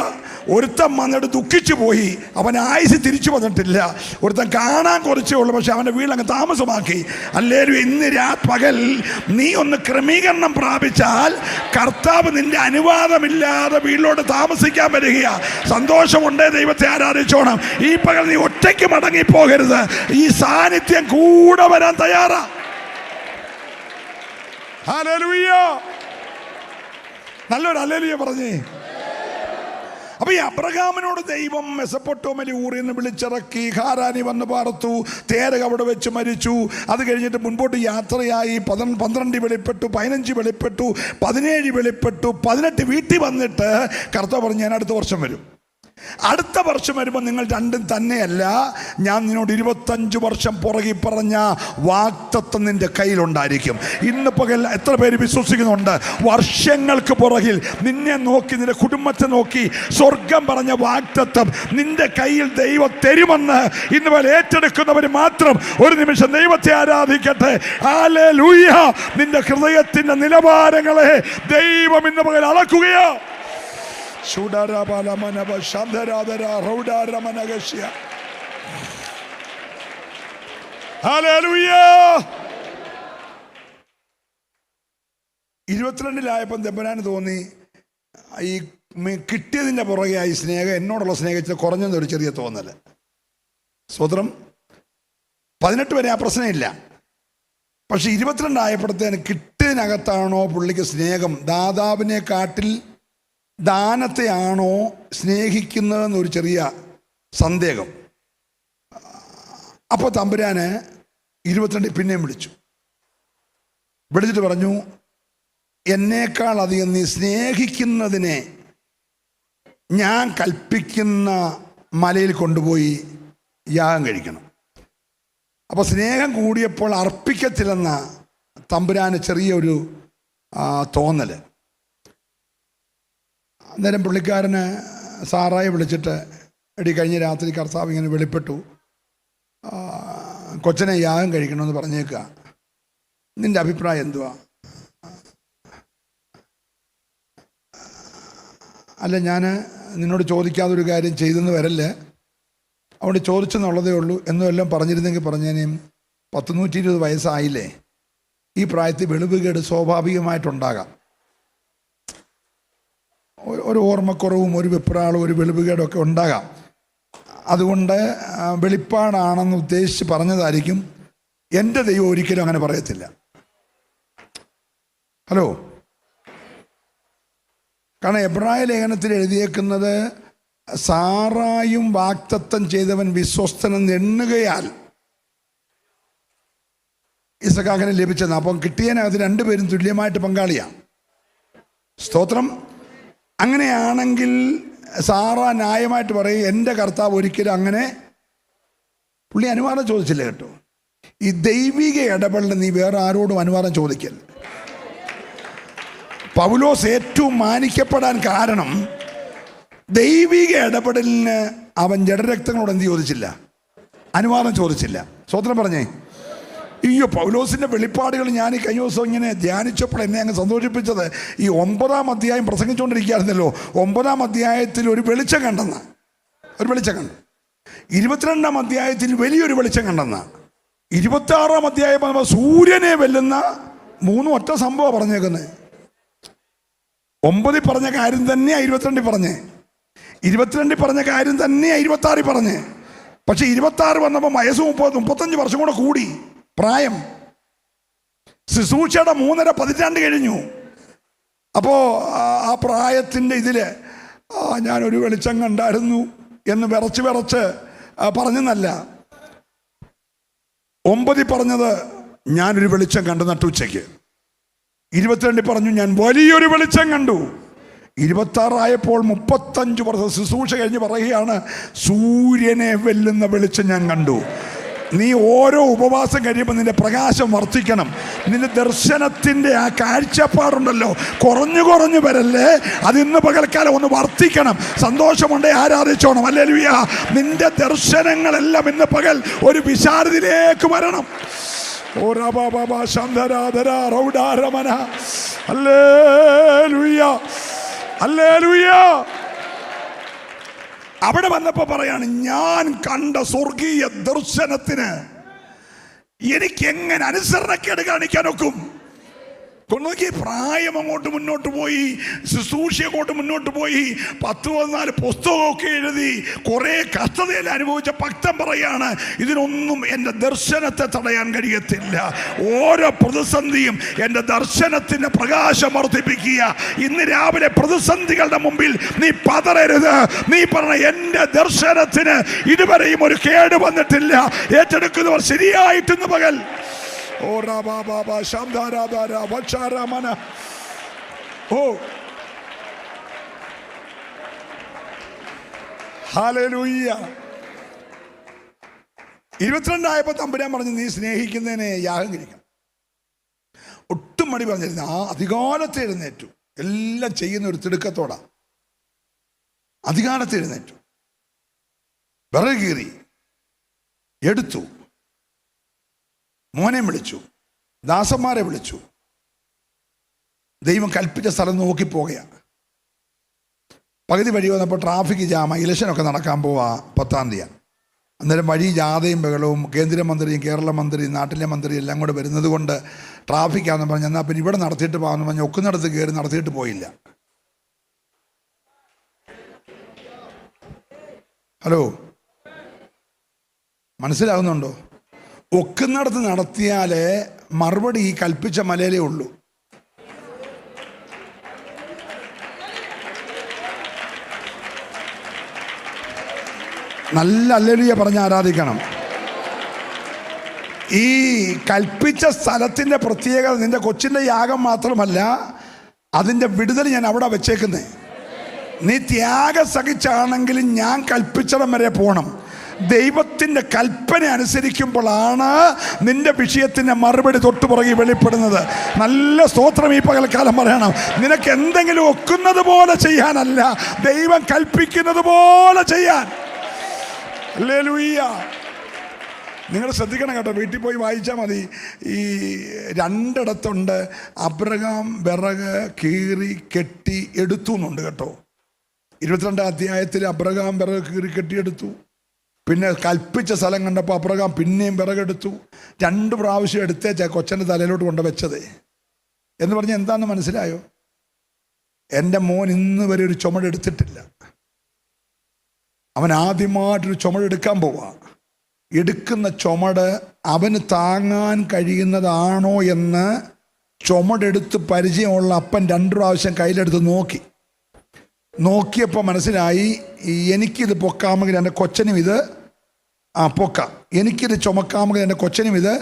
ഒരുത്തൻ വന്നിട്ട് ദുഃഖിച്ചു പോയി, അവൻ ആയുസ് തിരിച്ചു വന്നിട്ടില്ല. ഒരുത്തൻ കാണാൻ കുറച്ചേ ഉള്ളൂ, പക്ഷെ അവൻ്റെ വീടങ്ങ് താമസമാക്കി. ഹല്ലേലൂയ. ഇന്ന് പകൽ നീ ഒന്ന് ക്രമീകരണം പ്രാപിച്ചാൽ കർത്താവ് നിന്റെ അനുവാദമില്ലാതെ വീട്ടിലോട്ട് താമസിക്കാൻ വരിക. സന്തോഷമുണ്ടേ, ദൈവത്തെ ആരാധിച്ചോണം. ഈ പകൽ നീ ഒറ്റയ്ക്ക് മടങ്ങിപ്പോകരുത്, ഈ സാന്നിധ്യം കൂടെ വരാൻ തയ്യാറാ. ഹല്ലേലൂയ. നല്ലൊരു ഹല്ലേലൂയ പറഞ്ഞേ. അപ്പൊ ഈ അബ്രഹാമിനോട് ദൈവം മെസൊപ്പൊട്ടേമിയ ഊരിൽ നിന്ന് വിളിച്ചിറക്കി, ഹാരാനി വന്ന് പാർത്തു, തേരക അവിടെ വെച്ച് മരിച്ചു. അത് കഴിഞ്ഞിട്ട് മുൻപോട്ട് യാത്രയായി 12 വെളിപ്പെട്ടു, 15 വെളിപ്പെട്ടു, 17 വെളിപ്പെട്ടു, 18 വീട്ടിൽ വന്നിട്ട് കർത്താവ് പറഞ്ഞു, ഞാൻ അടുത്ത വർഷം വരും. അടുത്ത വർഷം വരുമ്പോൾ നിങ്ങൾ രണ്ടും തന്നെയല്ല, ഞാൻ നിന്നോട് 25 വർഷം പുറകെ പറഞ്ഞ വാഗ്ദത്തം നിന്റെ കയ്യിലുണ്ടായിരിക്കും. ഇന്ന് പകൽ എത്ര പേര് വിശ്വസിക്കുന്നുണ്ട്? വർഷങ്ങൾക്ക് പുറകിൽ നിന്നെ നോക്കി, നിന്റെ കുടുംബത്തെ നോക്കി സ്വർഗം പറഞ്ഞ വാഗ്ദത്തം നിന്റെ കയ്യിൽ ദൈവം തരുമെന്ന് ഇന്ന് പകൽ ഏറ്റെടുക്കുന്നവർ മാത്രം ഒരു നിമിഷം ദൈവത്തെ ആരാധിക്കട്ടെ. ഹല്ലേലൂയ. നിന്റെ ഹൃദയത്തിന്റെ നിലവാരങ്ങളെ ദൈവം ഇന്ന് പകൽ അളക്കുകയോ. ഹല്ലേലൂയ. 22-ലായപ്പം തെമ്പനാന് തോന്നി, ഈ കിട്ടിയതിൻ്റെ പുറകെയായി സ്നേഹം, എന്നോടുള്ള സ്നേഹത്തിൽ കുറഞ്ഞെന്നൊരു ചെറിയ തോന്നല്. സ്വതന്ത്രം. 18 വരെ ആ പ്രശ്നമില്ല. പക്ഷെ 22 ആയപ്പോഴത്തേന് കിട്ടിയതിനകത്താണോ പുള്ളിക്ക് സ്നേഹം, ദാതാവിനെ കാട്ടിൽ ദാനത്തെയാണോ സ്നേഹിക്കുന്നതെന്നൊരു ചെറിയ സന്ദേഹം. അപ്പോൾ തമ്പുരാന് 22 പിന്നെയും വിളിച്ചിട്ട് പറഞ്ഞു, എന്നേക്കാൾ അധികം നീ സ്നേഹിക്കുന്നതിനെ ഞാൻ കൽപ്പിക്കുന്ന മലയിൽ കൊണ്ടുപോയി യാഗം കഴിക്കണം. അപ്പോൾ സ്നേഹം കൂടിയപ്പോൾ അർപ്പിക്കത്തില്ലെന്ന തമ്പുരാന് ചെറിയൊരു തോന്നൽ. അന്നേരം പുള്ളിക്കാരന് സാറായെ വിളിച്ചിട്ട്, എടി കഴിഞ്ഞ രാത്രി കർത്താവ് ഇങ്ങനെ വെളിപ്പെട്ടു, കൊച്ചനെ യാഗം കഴിക്കണമെന്ന് പറഞ്ഞേക്കുക, നിൻ്റെ അഭിപ്രായം എന്തുവാ? അല്ല, ഞാൻ നിന്നോട് ചോദിക്കാതെ ഒരു കാര്യം ചെയ്തെന്ന് വരല്ലേ, അതുകൊണ്ട് ചോദിച്ചെന്നുള്ളതേ ഉള്ളൂ എന്നും എല്ലാം പറഞ്ഞിരുന്നെങ്കിൽ പറഞ്ഞേനേയും 120 വയസ്സായില്ലേ, ഈ പ്രായത്തിൽ വെളിവുകേട് സ്വാഭാവികമായിട്ടുണ്ടാകാം. ഒരു ഓർമ്മക്കുറവും ഒരു വെപ്രാളും ഒരു വെളിവുകേടൊക്കെ ഉണ്ടാകാം. അതുകൊണ്ട് വെളിപ്പാടാണെന്ന് ഉദ്ദേശിച്ച് പറഞ്ഞതായിരിക്കും. എൻ്റെ ദൈവം ഒരിക്കലും അങ്ങനെ പറയത്തില്ല. ഹലോ, കാരണം എബ്രായ ലേഖനത്തിൽ എഴുതിയേക്കുന്നത് സാറായും വാഗ്ദത്തം ചെയ്തവൻ വിശ്വസ്തനെന്ന് എണ്ണുകയാൽ ഇസഹാക്കിന് ലഭിച്ചത്. അപ്പം കിട്ടിയതിനകത്ത് രണ്ടുപേരും തുല്യമായിട്ട് പങ്കാളിയാണ്. സ്തോത്രം. അങ്ങനെയാണെങ്കിൽ സാറ ന്യായമായിട്ട് പറയും, എൻ്റെ കർത്താവ് ഒരിക്കലും അങ്ങനെ, പുള്ളി അനുവാദം ചോദിച്ചില്ല കേട്ടോ. ഈ ദൈവിക ഇടപെടലിന് നീ വേറെ ആരോടും അനുവാദം ചോദിക്കല്ല. പൗലോസ് ഏറ്റവും മാനിക്കപ്പെടാൻ കാരണം ദൈവിക ഇടപെടലിന് അവൻ ജഡരക്തങ്ങളോട് എന്ത് ചോദിച്ചില്ല? അനുവാദം ചോദിച്ചില്ല. സ്വതന്ത്രം പറഞ്ഞേ. അയ്യോ, പൗലോസിൻ്റെ വെളിപ്പാടുകൾ ഞാൻ ഈ കഴിഞ്ഞ ദിവസം ഇങ്ങനെ ധ്യാനിച്ചപ്പോൾ എന്നെ അങ്ങ് സന്തോഷിപ്പിച്ചത്, ഈ 9-ാം അധ്യായം പ്രസംഗിച്ചുകൊണ്ടിരിക്കുകയായിരുന്നല്ലോ. 9-ാം അധ്യായത്തിൽ ഒരു വെളിച്ചം കണ്ടെന്ന, ഒരു വെളിച്ചം കണ്ടു. 22-ാം അധ്യായത്തിൽ വലിയൊരു വെളിച്ചം കണ്ടെന്ന, 26-ാം അധ്യായം സൂര്യനെ വെല്ലുന്ന 3 ഒറ്റ സംഭവം പറഞ്ഞേക്കുന്നത്. 9 പറഞ്ഞ കാര്യം തന്നെയാ 22 പറഞ്ഞേ, 22 പറഞ്ഞ കാര്യം തന്നെയാ 26 പറഞ്ഞേ. പക്ഷെ 26 വന്നപ്പോൾ വയസ്സ് 35 വർഷം കൂടെ കൂടി പ്രായം. ശുശ്രൂഷയുടെ 3.5 പതിറ്റാണ്ട് കഴിഞ്ഞു. അപ്പോൾ ആ പ്രായത്തിൻ്റെ ഇതിൽ ഞാനൊരു വെളിച്ചം കണ്ടായിരുന്നു എന്ന് വിറച്ച് പറഞ്ഞെന്നല്ല. 9 പറഞ്ഞത് ഞാനൊരു വെളിച്ചം കണ്ടു നട്ടുച്ചയ്ക്ക്. 22 പറഞ്ഞു ഞാൻ വലിയൊരു വെളിച്ചം കണ്ടു. 26 ആയപ്പോൾ 35 വർഷം ശുശ്രൂഷ കഴിഞ്ഞ് പറയുകയാണ്, സൂര്യനെ വെല്ലുന്ന വെളിച്ചം ഞാൻ കണ്ടു. നീ ഓരോ ഉപവാസം കഴിയുമ്പോൾ നിന്റെ പ്രകാശം വർദ്ധിക്കണം. നിന്റെ ദർശനത്തിൻ്റെ ആ കാഴ്ചപ്പാടുണ്ടല്ലോ, കുറഞ്ഞു വരല്ലേ, അത് ഇന്ന് പകൽക്കാലം ഒന്ന് വർദ്ധിക്കണം. സന്തോഷമുണ്ടേ ആരാധിച്ചോണം. ഹല്ലേലൂയ. നിന്റെ ദർശനങ്ങളെല്ലാം ഇന്ന് പകൽ ഒരു വിശാലതയിലേക്ക് വരണം. അവിടെ വന്നപ്പോ പറയാണ്, ഞാൻ കണ്ട സ്വർഗീയ ദർശനത്തിന് എനിക്ക് എങ്ങനെ അനുസരണക്കേട് കാണിക്കാനൊക്കും? നോക്കി, പ്രായം അങ്ങോട്ട് മുന്നോട്ട് പോയി, ശുശ്രൂഷ അങ്ങോട്ട് മുന്നോട്ട് പോയി, 10-14 പുസ്തകമൊക്കെ എഴുതി, കുറെ കഷ്ടതയിൽ അനുഭവിച്ച ഭക്തൻ പറയാണ്, ഇതിനൊന്നും എൻ്റെ ദർശനത്തെ തടയാൻ കഴിയത്തില്ല. ഓരോ പ്രതിസന്ധിയും എൻ്റെ ദർശനത്തിൻ്റെ പ്രകാശം വർദ്ധിപ്പിക്കുക. ഇന്ന് രാവിലെ പ്രതിസന്ധികളുടെ മുമ്പിൽ നീ പതറരുത്. നീ പറഞ്ഞ എൻ്റെ ദർശനത്തിന് ഇതുവരെയും ഒരു കേട് വന്നിട്ടില്ല. ഏറ്റെടുക്കുന്നവർ ശരിയായിട്ടെന്ന് പകൽ. ഓ രാബാബാബാ ശാന്താരാധാര വച്ചാരാമന. ഓ ഹല്ലേലൂയ. 22 ആയപ്പോൾ തമ്പുരാൻ പറഞ്ഞു, നീ സ്നേഹിക്കുന്നതിനെ യാഗം കഴിക്കണം. ഒട്ടും മടി പറഞ്ഞിരുന്നു. ആ അധികാലത്ത് എഴുന്നേറ്റു. എല്ലാം ചെയ്യുന്ന ഒരു തിടുക്കത്തോടാ അധികാലത്ത് എഴുന്നേറ്റു. വിറക് കീറി എടുത്തു, മോനെ വിളിച്ചു, ദാസന്മാരെ വിളിച്ചു. ദൈവം കൽപ്പിച്ച സ്ഥലം നോക്കി പോകുകയാണ്. പകുതി വഴി വന്നപ്പോൾ ട്രാഫിക് ജാമ, ഇലക്ഷനൊക്കെ നടക്കാൻ പോവാ 10-ാം തീയതി. അന്നേരം വഴി ജാഥയും ബഹളവും, കേന്ദ്രമന്ത്രിയും കേരള മന്ത്രിയും നാട്ടിലെ മന്ത്രിയും എല്ലാം കൂടെ വരുന്നത് കൊണ്ട് ട്രാഫിക്കാന്ന് പറഞ്ഞ്, എന്നാൽ പിന്നെ ഇവിടെ നടത്തിയിട്ട് പോകാമെന്ന് പറഞ്ഞ് ഒക്കുന്നിടത്ത് കയറി നടത്തിയിട്ട് പോയില്ല. ഹലോ, മനസ്സിലാകുന്നുണ്ടോ? ഒക്കുന്നിടത്ത് നടത്തിയാലേ മറുപടി ഈ കൽപ്പിച്ച മലയിലേ ഉള്ളൂ. നല്ല ഹല്ലേലൂയ പറഞ്ഞ് ആരാധിക്കണം. ഈ കൽപ്പിച്ച സ്ഥലത്തിൻ്റെ പ്രത്യേകത നിന്റെ കൊച്ചിൻ്റെ യാഗം മാത്രമല്ല, അതിൻ്റെ വിടുതൽ ഞാൻ അവിടെ വെച്ചേക്കുന്നേ. നീ ത്യാഗം സഹിച്ചാണെങ്കിലും ഞാൻ കൽപ്പിച്ചിടം വരെ പോകണം. ദൈവത്തിൻ്റെ കൽപ്പന അനുസരിക്കുമ്പോഴാണ് നിന്റെ വിഷയത്തിൻ്റെ മറുപടി തൊട്ടുപുറകെ വെളിപ്പെടുന്നത്. നല്ല സ്തോത്രം ഈ പകൽക്കാലം പറയണം. നിനക്ക് എന്തെങ്കിലും ഒക്കുന്നത് പോലെ ചെയ്യാനല്ല, ദൈവം കൽപ്പിക്കുന്നത് പോലെ ചെയ്യാൻ. ഹല്ലേലൂയ. നിങ്ങൾ ശ്രദ്ധിക്കണം കേട്ടോ, വീട്ടിൽ പോയി വായിച്ചാൽ മതി. ഈ രണ്ടിടത്തുണ്ട് അബ്രഹാം വിറക് കീറി കെട്ടി എടുത്തു എന്നുണ്ട് കേട്ടോ. 22-ാം അധ്യായത്തിൽ അബ്രഹാം വിറക് കീറി കെട്ടിയെടുത്തു. പിന്നെ കൽപ്പിച്ച സ്ഥലം കണ്ടപ്പോൾ അബ്രഹാം പിന്നെയും വിറകെടുത്തു. 2 പ്രാവശ്യം എടുത്തേച്ചാ കൊച്ചൻ്റെ തലയിലോട്ട് കൊണ്ട് വെച്ചത്. എന്ന് പറഞ്ഞാൽ എന്താണെന്ന് മനസ്സിലായോ? എൻ്റെ മോൻ ഇന്ന് വരെ ഒരു ചുമടെടുത്തിട്ടില്ല. അവൻ ആദ്യമായിട്ടൊരു ചുമടെടുക്കാൻ പോവാ. എടുക്കുന്ന ചുമട് അവന് താങ്ങാൻ കഴിയുന്നതാണോ എന്ന് ചുമടെടുത്ത് പരിചയമുള്ള അപ്പൻ 2 പ്രാവശ്യം കയ്യിലെടുത്ത് നോക്കിയപ്പോൾ മനസ്സിലായി, എനിക്കിത് പൊക്കാമെങ്കിൽ എൻ്റെ കൊച്ചനും ഇത് പൊക്കാം, എനിക്കിത് ചുമക്കാമെങ്കിൽ എൻ്റെ കൊച്ചനും ഇത്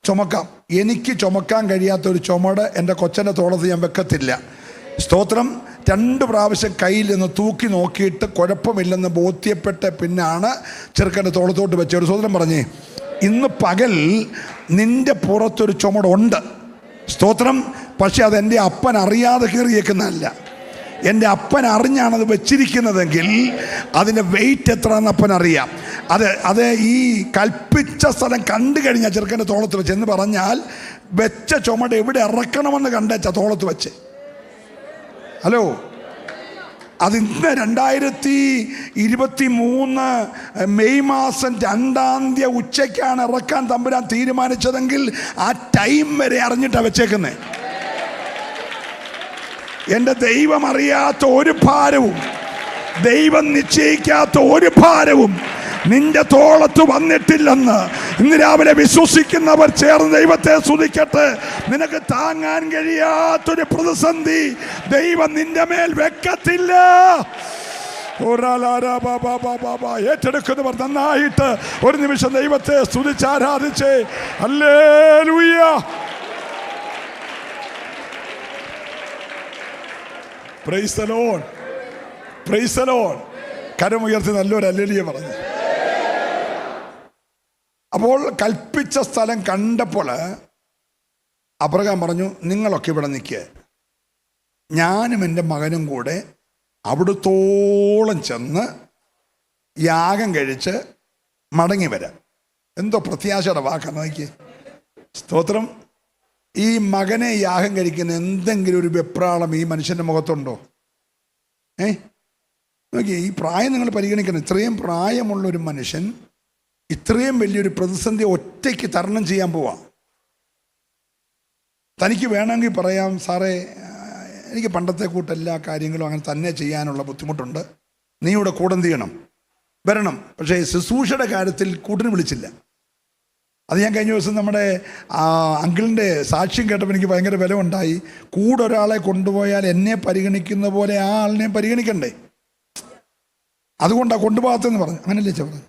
ചുമക്കാം. എനിക്ക് ചുമക്കാൻ കഴിയാത്തൊരു ചുമട് എൻ്റെ കൊച്ചൻ്റെ തോളത്ത് ഞാൻ വെക്കത്തില്ല. സ്തോത്രം. 2 പ്രാവശ്യം കയ്യിൽ നിന്ന് തൂക്കി നോക്കിയിട്ട് കുഴപ്പമില്ലെന്ന് ബോധ്യപ്പെട്ട് പിന്നാണ് ചെറുക്കൻ്റെ തോളത്തോട്ട് വെച്ച. ഒരു സ്തോത്രം പറഞ്ഞേ, ഇന്ന് പകൽ നിൻ്റെ പുറത്തൊരു ചുമടുണ്ട്. സ്തോത്രം. പക്ഷെ അതെൻ്റെ അപ്പൻ അറിയാതെ കീറിയേക്കുന്നതല്ല. എൻ്റെ അപ്പൻ അറിഞ്ഞാണത് വെച്ചിരിക്കുന്നതെങ്കിൽ അതിൻ്റെ വെയിറ്റ് എത്രയെന്ന് അപ്പൻ അറിയാം. അത് ഈ കൽപ്പിച്ച സ്ഥലം കണ്ടു കഴിഞ്ഞാൽ ചെറുക്കൻ്റെ തോളത്ത് വെച്ച് എന്ന് പറഞ്ഞാൽ വെച്ച ചുമട് എവിടെ ഇറക്കണമെന്ന് കണ്ടേച്ചാ തോളത്ത് വെച്ച്. ഹലോ, അത് ഇന്ന് 2023 മെയ് മാസം 2-ാം തീയതി ഉച്ചയ്ക്കാണ് ഇറക്കാൻ തമ്പുരാൻ തീരുമാനിച്ചതെങ്കിൽ ആ ടൈം വരെ അറിഞ്ഞിട്ടാണ് വെച്ചേക്കുന്നത്. എൻ്റെ ദൈവം അറിയാത്ത ഒരു ഭാരവും, ദൈവം നിശ്ചയിക്കാത്ത ഒരു ഭാരവും നിന്റെ തോളത്ത് വന്നിട്ടില്ലെന്ന് ഇന്ന് രാവിലെ വിശ്വസിക്കുന്നവർ ചേർന്ന് ദൈവത്തെ സ്തുതിക്കട്ടെ. നിനക്ക് താങ്ങാൻ കഴിയാത്തൊരു പ്രതിസന്ധി ദൈവം നിന്റെ മേൽ വെക്കത്തില്ല. ഏറ്റെടുക്കുന്നവർ നന്നായിട്ട് ഒരു നിമിഷം ദൈവത്തെ സ്തുതിച്ച് ആരാധിച്ചേ. ഹല്ലേലൂയ. Praise the Lord, praise the Lord. കരമുയർത്തി നല്ലൊരു ഹല്ലേലൂയ പറഞ്ഞു. അപ്പോൾ കൽപ്പിച്ച സ്ഥലം കണ്ടപ്പോൾ അബ്രഹാം പറഞ്ഞു, നിങ്ങളൊക്കെ ഇവിടെ നിൽക്കുക, ഞാനും എൻ്റെ മകനും കൂടെ അവിടുത്തോളം ചെന്ന് യാഗം കഴിച്ച് മടങ്ങി വരാം. എന്തോ പ്രത്യാശയുടെ വാക്കാണ് നോക്കി. സ്തോത്രം. ഈ മകനെ യാഗം കഴിക്കുന്ന എന്തെങ്കിലും ഒരു വെപ്രാളം ഈ മനുഷ്യൻ്റെ മുഖത്തുണ്ടോ? നോക്കി, ഈ പ്രായം നിങ്ങൾ പരിഗണിക്കണം. ഇത്രയും പ്രായമുള്ളൊരു മനുഷ്യൻ ഇത്രയും വലിയൊരു പ്രതിസന്ധി ഒറ്റയ്ക്ക് തരണം ചെയ്യാൻ പോവാ. തനിക്ക് വേണമെങ്കിൽ പറയാം, സാറേ എനിക്ക് പണ്ടത്തെ കൂട്ടെല്ലാ കാര്യങ്ങളും അങ്ങനെ തന്നെ ചെയ്യാനുള്ള ബുദ്ധിമുട്ടുണ്ട്, നീ ഇവിടെ കൂടെ എന്ത് ചെയ്യണം, വരണം. പക്ഷേ ശുശ്രൂഷയുടെ കാര്യത്തിൽ കൂട്ടിന് വിളിച്ചില്ല. അത് ഞാൻ കഴിഞ്ഞ ദിവസം നമ്മുടെ അങ്കിളിൻ്റെ സാക്ഷ്യം കേട്ടപ്പോൾ എനിക്ക് ഭയങ്കര വില ഉണ്ടായി. കൂടെ ഒരാളെ കൊണ്ടുപോയാൽ എന്നെ പരിഗണിക്കുന്ന പോലെ ആ ആളിനെ പരിഗണിക്കണ്ടേ, അതുകൊണ്ടാണ് കൊണ്ടുപോകാത്തതെന്ന് പറഞ്ഞു. അങ്ങനല്ലേ ചെ പറഞ്ഞു.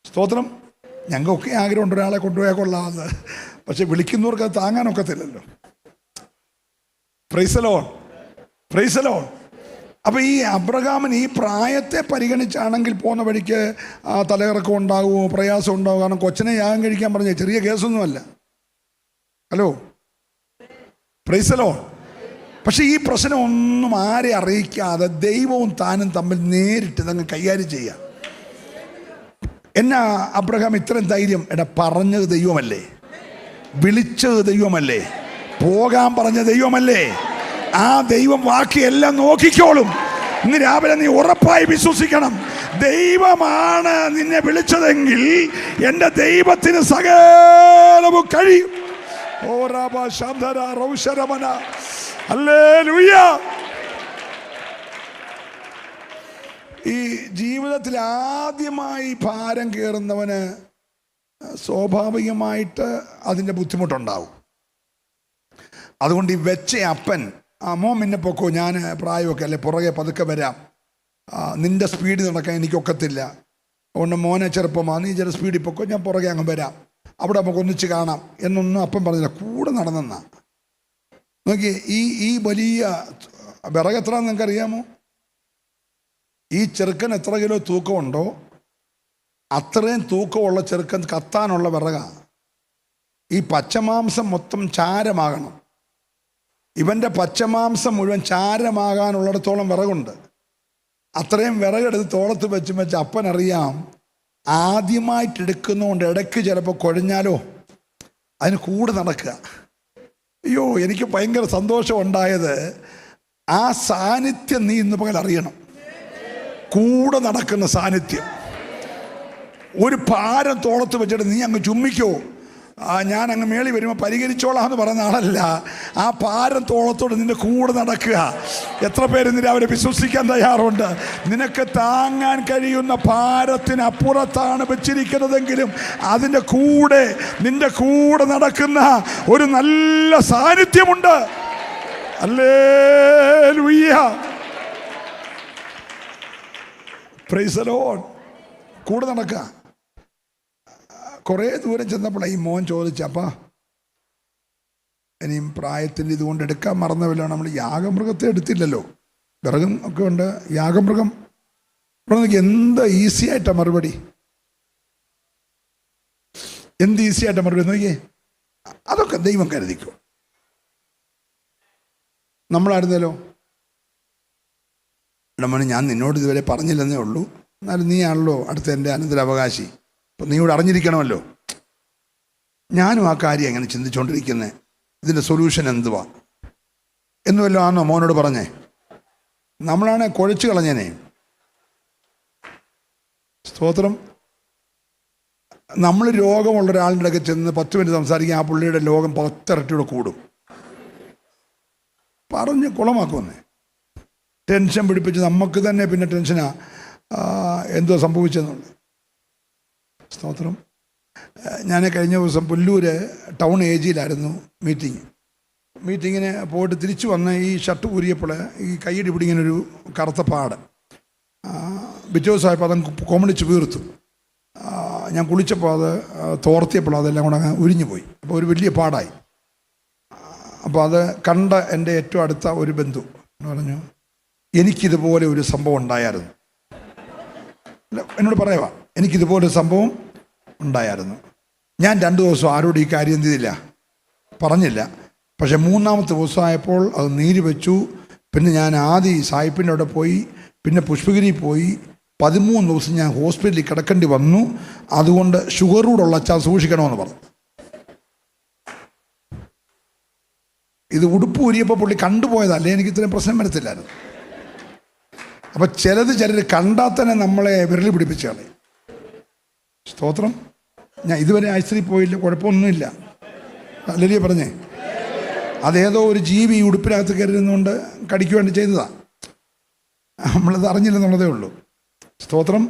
സ്തോത്രം. ഞങ്ങൾക്കൊക്കെ ആഗ്രഹമുണ്ട് ഒരാളെ കൊണ്ടുപോയാൽ കൊള്ളാമെന്ന്. പക്ഷെ വിളിക്കുന്നവർക്ക് അത് താങ്ങാനൊക്കത്തില്ലല്ലോ. Praise the Lord, praise the Lord. അപ്പോൾ ഈ അബ്രഹാമിന് ഈ പ്രായത്തെ പരിഗണിച്ചാണെങ്കിൽ പോകുന്ന വഴിക്ക് തലയിറക്കം ഉണ്ടാകുമോ, പ്രയാസം ഉണ്ടാകും. കാരണം കൊച്ചിനെ യാഗം കഴിക്കാൻ പറഞ്ഞ ചെറിയ കേസൊന്നുമല്ല. Hello, praise the Lord. പക്ഷെ ഈ പ്രശ്നം ഒന്നും ആരെ അറിയിക്കാതെ ദൈവവും താനും തമ്മിൽ നേരിട്ട് അങ്ങ് കൈകാര്യം ചെയ്യാം. എന്നാ അബ്രഹാം ഇത്രയും ധൈര്യം? എടാ, പറഞ്ഞത് ദൈവമല്ലേ, വിളിച്ചത് ദൈവമല്ലേ, പോകാൻ പറഞ്ഞ ദൈവമല്ലേ, ആ ദൈവം ബാക്കിയെല്ലാം നോക്കിക്കോളും. ഇന്ന് രാവിലെ നീ ഉറപ്പായി വിശ്വസിക്കണം, ദൈവമാണ് നിന്നെ വിളിച്ചതെങ്കിൽ എൻ്റെ ദൈവത്തിന് സകലവും കഴിയും. ഹല്ലേലൂയ. ഈ ജീവിതത്തിൽ ആദ്യമായി ഭാരം കയറുന്നവന് സ്വാഭാവികമായിട്ട് അതിൻ്റെ ബുദ്ധിമുട്ടുണ്ടാവും. അതുകൊണ്ട് ഈ വെച്ച അപ്പൻ, മോൻ പിന്നെ പൊക്കോ, ഞാൻ പ്രായമൊക്കെ അല്ലേ, പുറകെ പതുക്കെ വരാം, നിൻ്റെ സ്പീഡിൽ നടക്കാൻ എനിക്കൊക്കത്തില്ല, അതുകൊണ്ട് മോനെ ചെറുപ്പമാണ്, നീ ചില സ്പീഡിൽ പൊക്കോ, ഞാൻ പുറകെ അങ്ങ് വരാം, അവിടെ നമുക്ക് ഒന്നിച്ച് കാണാം എന്നൊന്നും അപ്പൻ പറഞ്ഞില്ല. കൂടെ നടന്നെന്നാ. നോക്കിയേ, ഈ വലിയ വിറക് എത്ര നിങ്ങൾക്കറിയാമോ? ഈ ചെറുക്കൻ എത്ര കിലോ തൂക്കമുണ്ടോ അത്രയും തൂക്കമുള്ള ചെറുക്കൻ കത്താനുള്ള വിറകാണ്. ഈ പച്ചമാംസം മൊത്തം ചാരമാകണം. ഇവൻ്റെ പച്ചമാംസം മുഴുവൻ ചാരമാകാനുള്ളിടത്തോളം വിറകുണ്ട്. അത്രയും വിറകെടുത്ത് തോളത്ത് വെച്ച് അപ്പനറിയാം ആദ്യമായിട്ട് എടുക്കുന്നതുകൊണ്ട് ഇടയ്ക്ക് ചിലപ്പോൾ കുഴഞ്ഞാലോ അതിന് കൂടെ നടക്കുക. അയ്യോ, എനിക്ക് ഭയങ്കര സന്തോഷം ഉണ്ടായത് ആ സാന്നിധ്യം നീ ഇന്ന് പകൽ അറിയണം. കൂടെ നടക്കുന്ന സാന്നിധ്യം. ഒരു ഭാരം തോളത്ത് വെച്ചിട്ട് നീ അങ്ങ് ചുമ്മിക്കോ, ഞാൻ അങ്ങ് മേളി വരുമ്പോൾ പരിഹരിച്ചോളാം എന്ന് പറയുന്ന ആളല്ല. ആ ഭാരം തോളത്തോട് നിന്റെ കൂടെ നടക്കുക. എത്ര പേര് ഇന്ന് അവരെ വിശ്വസിക്കാൻ തയ്യാറുണ്ട്? നിനക്ക് താങ്ങാൻ കഴിയുന്ന ഭാരത്തിന് അപ്പുറത്താണ് വെച്ചിരിക്കുന്നതെങ്കിലും അതിൻ്റെ കൂടെ നിന്റെ കൂടെ നടക്കുന്ന ഒരു നല്ല സാന്നിധ്യമുണ്ട്. ഹല്ലേലൂയ, പ്രൈസ് ദി ലോർഡ്. കൂടെ നടക്കുക. കുറേ ദൂരം ചെന്നപ്പോൾ ഈ മോൻ ചോദിച്ചു, അപ്പാ ഇനിയും പ്രായത്തിൻ്റെ ഇതുകൊണ്ട് എടുക്കാൻ മറന്നവല്ലോ, നമ്മൾ യാഗമൃഗത്തെ എടുത്തില്ലല്ലോ, വിറകും ഒക്കെ ഉണ്ട്, യാഗമൃഗം. ഇവിടെ നോക്കി എന്ത് ഈസി ആയിട്ടാ മറുപടി, എന്ത് ഈസി ആയിട്ടാ മറുപടി നോക്കിയേ. അതൊക്കെ ദൈവം കരുതിക്കോ. നമ്മളായിരുന്നല്ലോ, ഇടമോനെ ഞാൻ നിന്നോട് ഇതുവരെ പറഞ്ഞില്ലെന്നേ ഉള്ളൂ, എന്നാലും നീയാണല്ലോ അടുത്ത എൻ്റെ അനന്തരാവകാശി, അപ്പം നീ ഇവിടെ അറിഞ്ഞിരിക്കണമല്ലോ. ഞാനും ആ കാര്യം എങ്ങനെ ചിന്തിച്ചുകൊണ്ടിരിക്കുന്നത്, ഇതിൻ്റെ സൊല്യൂഷൻ എന്തുവാ എന്നുവല്ലോ ആണോ മോനോട് പറഞ്ഞേ? നമ്മളാണ് കുഴച്ചു കളഞ്ഞേനെ. സ്തോത്രം. നമ്മൾ രോഗമുള്ള ഒരാളുടെ അടുക്കെ ചെന്ന് 10 മിനിറ്റ് സംസാരിക്കാൻ ആ പുള്ളിയുടെ രോഗം 10 ഇരട്ടിയുടെ കൂടും. പറഞ്ഞ് കുളമാക്കുമെന്നേ. ടെൻഷൻ പിടിപ്പിച്ച് നമുക്ക് തന്നെ പിന്നെ ടെൻഷനാ എന്തോ സംഭവിച്ചെന്നുള്ളത്. സ്തോത്രം. ഞാൻ കഴിഞ്ഞ ദിവസം പുല്ലൂര് ടൗൺ ഏജിയിലായിരുന്നു മീറ്റിങ്ങിന് പോയിട്ട് തിരിച്ചു വന്ന് ഈ ഷർട്ട് ഊരിയപ്പോൾ ഈ കൈയ്യടി പിടിങ്ങനൊരു കറുത്ത പാട് പിറ്റേ ദിവസമായപ്പോൾ അതങ്ങ് കോമണിച്ച് വീർത്തു. ഞാൻ കുളിച്ചപ്പോൾ അത് തോർത്തിയപ്പോൾ അതെല്ലാം കൂടെ അങ്ങ് ഉരിഞ്ഞു പോയി. അപ്പോൾ ഒരു വലിയ പാടായി. അപ്പോൾ അത് കണ്ട എൻ്റെ ഏറ്റവും അടുത്ത ഒരു ബന്ധു പറഞ്ഞു, എനിക്കിതുപോലെ ഒരു സംഭവം ഉണ്ടായിരുന്നു. എന്നോട് പറയുക, എനിക്കിതുപോലെ ഒരു സംഭവം ഉണ്ടായിരുന്നു. ഞാൻ 2 ദിവസം ആരോടും ഈ കാര്യം എന്ത് ചെയ്തില്ല, പറഞ്ഞില്ല. പക്ഷെ 3-ാമത്തെ ദിവസമായപ്പോൾ അത് നീര് വെച്ചു. പിന്നെ ഞാൻ ആദ്യം സായിപ്പിൻ്റെ അവിടെ പോയി, പിന്നെ പുഷ്പഗിരി പോയി. 13 ദിവസം ഞാൻ ഹോസ്പിറ്റലിൽ കിടക്കേണ്ടി വന്നു. അതുകൊണ്ട് ഷുഗറൂടുള്ള അച്ഛാ സൂക്ഷിക്കണമെന്ന് പറഞ്ഞു. ഇത് ഉടുപ്പ് ഊരിയപ്പോൾ പുള്ളി കണ്ടുപോയതല്ലേ, എനിക്ക് ഇത്രയും പ്രശ്നം വരത്തില്ലായിരുന്നു. അപ്പം ചിലർ കണ്ടാൽ തന്നെ നമ്മളെ വിരൽ പിടിപ്പിച്ച് കളയും. സ്തോത്രം. ഞാൻ ഇതുവരെ ആശുപത്രിയിൽ പോയില്ല, കുഴപ്പമൊന്നുമില്ല. ഹല്ലേലൂയ പറഞ്ഞേ. അതേതോ ഒരു ജീവി ഈ ഉടുപ്പിനകത്ത് കയറുന്നുകൊണ്ട് കടിക്ക് വേണ്ടി ചെയ്തതാണ്. നമ്മളത് അറിഞ്ഞില്ലെന്നുള്ളതേ ഉള്ളൂ. സ്തോത്രം.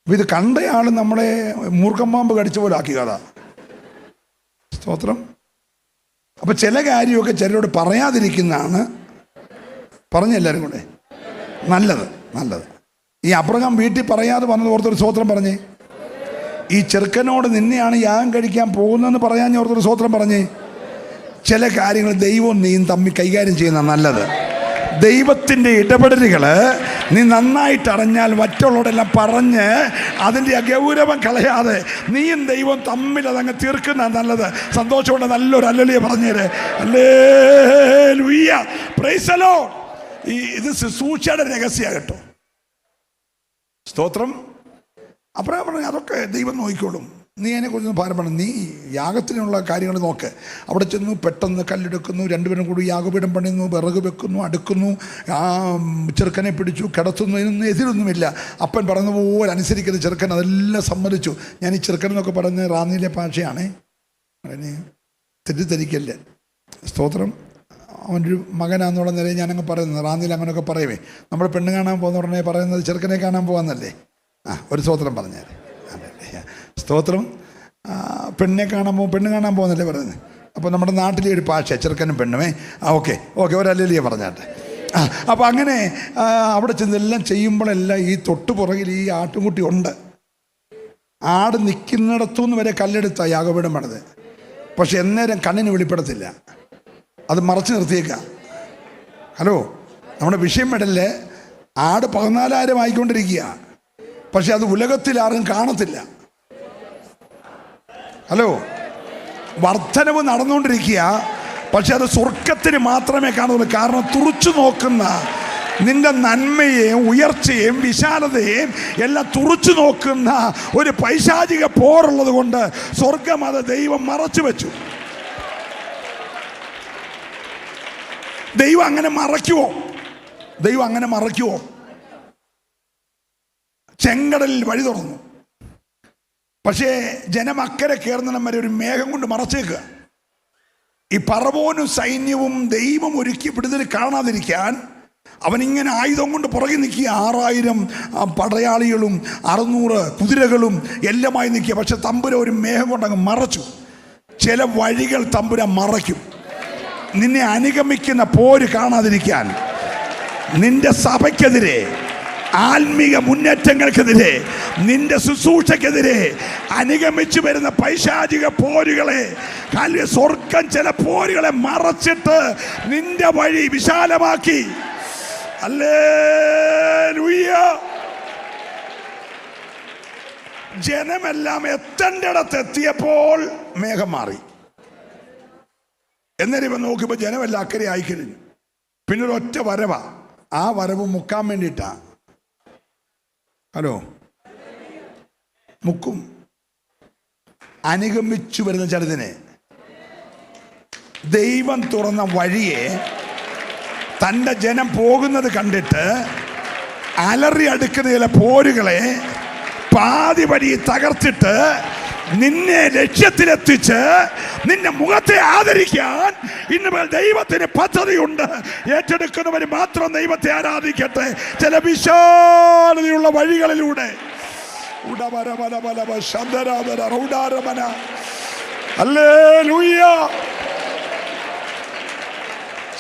ഇത് കണ്ടയാൾ നമ്മളെ മൂർഖമ്പാമ്പ് കടിച്ച പോലെ ആക്കി കഥ. സ്തോത്രം. അപ്പം ചില കാര്യമൊക്കെ ചിലരോട് പറയാതിരിക്കുന്നതാണ്, പറഞ്ഞെല്ലാവരും കൂടെ നല്ലത്. ഈ അബ്രഹാം വീട്ടിൽ പറയാതെ വന്നത് ഓർത്തൊരു സ്തോത്രം പറഞ്ഞേ. ഈ ചെറുക്കനോട് നിന്നെയാണ് യാഗം കഴിക്കാൻ പോകുന്നതെന്ന് പറയാൻ ഓർത്തൊരു സ്തോത്രം പറഞ്ഞേ. ചില കാര്യങ്ങൾ ദൈവവും നീയും തമ്മിൽ കൈകാര്യം ചെയ്യുന്ന നല്ലത്. ദൈവത്തിൻ്റെ ഇടപെടലുകൾ നീ നന്നായിട്ട് അറിഞ്ഞാൽ മറ്റുള്ളവരെല്ലാം പറഞ്ഞ് അതിൻ്റെ ഗൗരവം കളയാതെ നീയും ദൈവം തമ്മിൽ അതങ്ങ് തീർക്കുന്ന നല്ലത്. സന്തോഷമുണ്ട്. നല്ലൊരു ഹല്ലേലൂയ പറഞ്ഞേരെ. ഹല്ലേലൂയ, പ്രൈസ് ദി ലോർഡ്. ഇത് ശുശ്രൂഷയുടെ രഹസ്യ കേട്ടോ. സ്തോത്രം. അബ്രഹാം പറഞ്ഞു, അതൊക്കെ ദൈവം നോക്കിക്കോളും, നീ അതിനെക്കുറിച്ചൊന്നും ഭാരപ്പെടണം. നീ യാഗത്തിനുള്ള കാര്യങ്ങൾ നോക്ക്. അവിടെ ചെന്നു, പെട്ടെന്ന് കല്ലെടുക്കുന്നു, 2 പേരും കൂടി യാഗപീഠം പണിയുന്നു, വിറക് വെക്കുന്നു, അടുക്കുന്നു, ആ ചെറുക്കനെ പിടിച്ചു കിടത്തുന്നു. ഇതിനൊന്നും എതിരൊന്നുമില്ല. അപ്പൻ പറയുന്ന പോലെ അനുസരിക്കുന്ന ചെറുക്കൻ അതെല്ലാം സമ്മതിച്ചു. ഞാൻ ഈ ചെറുക്കനെന്നൊക്കെ പറഞ്ഞ് റാന്നിയിലെ ഭാഷയാണേ, അതിന് തെറ്റിദ്ധരിക്കല്ലേ. സ്തോത്രം. അവൻ്റെ ഒരു മകനാന്നുള്ള നിലയിൽ ഞാനങ്ങ് പറയുന്നത്. റാന്നിയിൽ അങ്ങനെയൊക്കെ പറയുവേ. നമ്മൾ പെണ്ണ് കാണാൻ പോകുന്ന ഉടനെ പറയുന്നത് ചെറുക്കനെ കാണാൻ പോകാന്നല്ലേ. ഒരു സ്തോത്രം പറഞ്ഞാൽ സ്തോത്രം. പെണ്ണ് കാണാൻ പോകുന്നല്ലേ പറയുന്നത്. അപ്പോൾ നമ്മുടെ നാട്ടിലെ ഒരു ഭാഷ ചെറുക്കനും പെണ്ണുമേ. ഓക്കെ ഒരല്ലേലിയ പറഞ്ഞാട്ടെ. അപ്പോൾ അങ്ങനെ അവിടെ ചെന്നെല്ലാം ചെയ്യുമ്പോഴെല്ലാം ഈ തൊട്ടു പുറകിൽ ഈ ആട്ടുംകുട്ടി ഉണ്ട്. ആട് നിൽക്കുന്നിടത്തുനിന്ന് വരെ കല്ലെടുത്ത യാഗപീഠം പണിത്. പക്ഷെ എന്നേരം കണ്ണിന് വെളിപ്പെടത്തില്ല, അത് മറച്ചു നിർത്തിയേക്കാം. ഹലോ, നമ്മുടെ വിഷയം പെടല്ലേ. ആട് 14,000 ആയിക്കൊണ്ടിരിക്കുക. പക്ഷെ അത് ഉലകത്തിൽ ആരും കാണത്തില്ല. ഹലോ, വർധനവ് നടന്നുകൊണ്ടിരിക്കുക, പക്ഷെ അത് സ്വർഗത്തിന് മാത്രമേ കാണുള്ളൂ. കാരണം തുറച്ചു നോക്കുന്ന നിന്റെ നന്മയെയും ഉയർച്ചയെയും വിശാലതയെയും എല്ലാം തുറച്ചു നോക്കുന്ന ഒരു പൈശാചിക പോറുള്ളത് കൊണ്ട് സ്വർഗം അത് ദൈവം മറച്ചു വെച്ചു. ദൈവം അങ്ങനെ മറയ്ക്കുവോ? ദൈവം അങ്ങനെ മറയ്ക്കുവോ? ചെങ്കടലിൽ വഴി തുറന്നു, പക്ഷേ ജനം അക്കരെ കയറുന്നിടം വരെ ഒരു മേഘം കൊണ്ട് മറച്ചേക്കുക. ഈ പറവോനും സൈന്യവും ദൈവം ഒരുക്കി വിടുതൽ കാണാതിരിക്കാൻ അവനിങ്ങനെ ആയുധം കൊണ്ട് പുറകെ നിൽക്കുക. 6000 പടയാളികളും 600 കുതിരകളും എല്ലാമായി നിൽക്കുക. പക്ഷെ തമ്പുര ഒരു മേഘം കൊണ്ടങ്ങ് മറച്ചു. ചില വഴികൾ തമ്പുര മറയ്ക്കും. നിന്നെ അനുഗമിക്കുന്ന പോര് കാണാതിരിക്കാൻ, നിന്റെ സഭയ്ക്കെതിരെ, ആത്മീക മുന്നേറ്റങ്ങൾക്കെതിരെ, നിന്റെ ശുശ്രൂഷക്കെതിരെ അനുഗമിച്ചു വരുന്ന പൈശാചിക പോരുകളെ, സ്വർഗം ചില പോരുകളെ മറച്ചിട്ട് നിന്റെ വഴി വിശാലമാക്കി. ഹല്ലേലൂയ. ജനമെല്ലാം എത്തേണ്ടിടത്ത് എത്തിയപ്പോൾ മേഘം മാറി. എന്നേരം ഇവൻ നോക്കിയപ്പോൾ ജനമെല്ലാം അക്കരെ ആയിക്കഴിഞ്ഞു. പിന്നെ ഒരു ഒറ്റ വരവാ. ആ വരവ് മുക്കാൻ വേണ്ടിയിട്ടാ. ഹലോ, മുക്കും. അനുഗമിച്ചു വരുന്ന ചിലതിനെ ദൈവം തുറന്ന വഴിയെ തൻ്റെ ജനം പോകുന്നത് കണ്ടിട്ട് അലറി അടുക്കുന്ന ചില പോരുകളെ പാതി വഴി തകർത്തിട്ട് നിന്നെ ലക്ഷ്യത്തിലെത്തിച്ച് നിന്റെ മുഖത്തെ ആദരിക്കാൻ ഇന്ന് ദൈവത്തിന് പദ്ധതിയുണ്ട്. ഏറ്റെടുക്കുന്നവർ മാത്രം ദൈവത്തെ ആരാധിക്കട്ടെ. ചില വിശാലതയുള്ള വഴികളിലൂടെ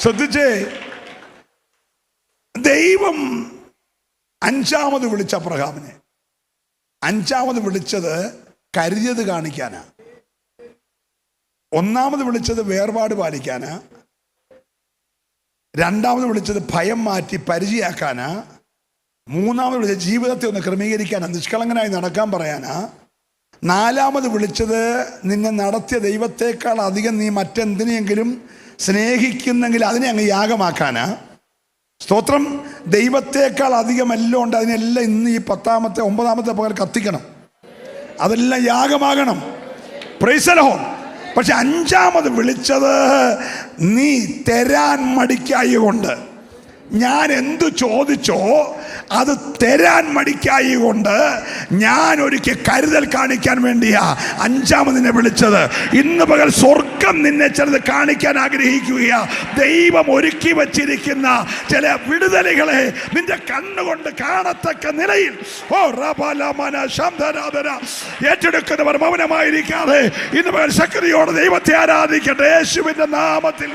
ശ്രദ്ധിച്ചേ, ദൈവം 5ാമത് വിളിച്ച അബ്രഹാമിനെ, 5ാമത് വിളിച്ചത് കരുതിയത് കാണിക്കാനാ. 1ാമത് വിളിച്ചത് വേർപാട് പാലിക്കാനാ. 2ാമത് വിളിച്ചത് ഭയം മാറ്റി പരിചയാക്കാനാ. 3ാമത് വിളിച്ചത് ജീവിതത്തെ ഒന്ന് ക്രമീകരിക്കാനാ, നിഷ്കളങ്കനായി നടക്കാൻ പറയാനാ. 4ാമത് വിളിച്ചത് നിന്നെ നടത്തിയ ദൈവത്തെക്കാൾ അധികം നീ മറ്റെന്തിനെങ്കിലും സ്നേഹിക്കുന്നെങ്കിൽ അതിനെ അങ്ങ് യാഗമാക്കാനാ. സ്തോത്രം. ദൈവത്തെക്കാൾ അധികം എല്ലാം ഉണ്ട്. അതിനെല്ലാം ഇന്ന് ഈ 10ാമത്തെ 9ാമത്തെ പകൽ കത്തിക്കണം. അതെല്ലാം യാഗമാകണം. Price the Lord. പക്ഷെ 5ാമത് വിളിച്ചത് നീ തരാൻ മടിക്കായി കൊണ്ട്, ഞാൻ എന്തു ചോദിച്ചോ അത് തരാൻ മടിക്കായി കൊണ്ട് ഞാൻ ഒരിക്കൽ കരുതൽ കാണിക്കാൻ വേണ്ടിയാ 5ാമതിനെ വിളിച്ചത്. ഇന്ന് പകൽ സ്വർഗം നിന്നെ ചിലത് കാണിക്കാൻ ആഗ്രഹിക്കുകയാ. ദൈവം ഒരുക്കി വച്ചിരിക്കുന്ന ചില വിടുതലുകളെ നിന്റെ കണ്ണുകൊണ്ട് കാണത്തക്ക നിലയിൽ ഏറ്റെടുക്കുന്നവർ മൗനമായിരിക്കാതെ ഇന്ന് പകൽ ശക്തിയോടെ ദൈവത്തെ ആരാധിക്കട്ടെ. യേശുവിന്റെ നാമത്തിൽ.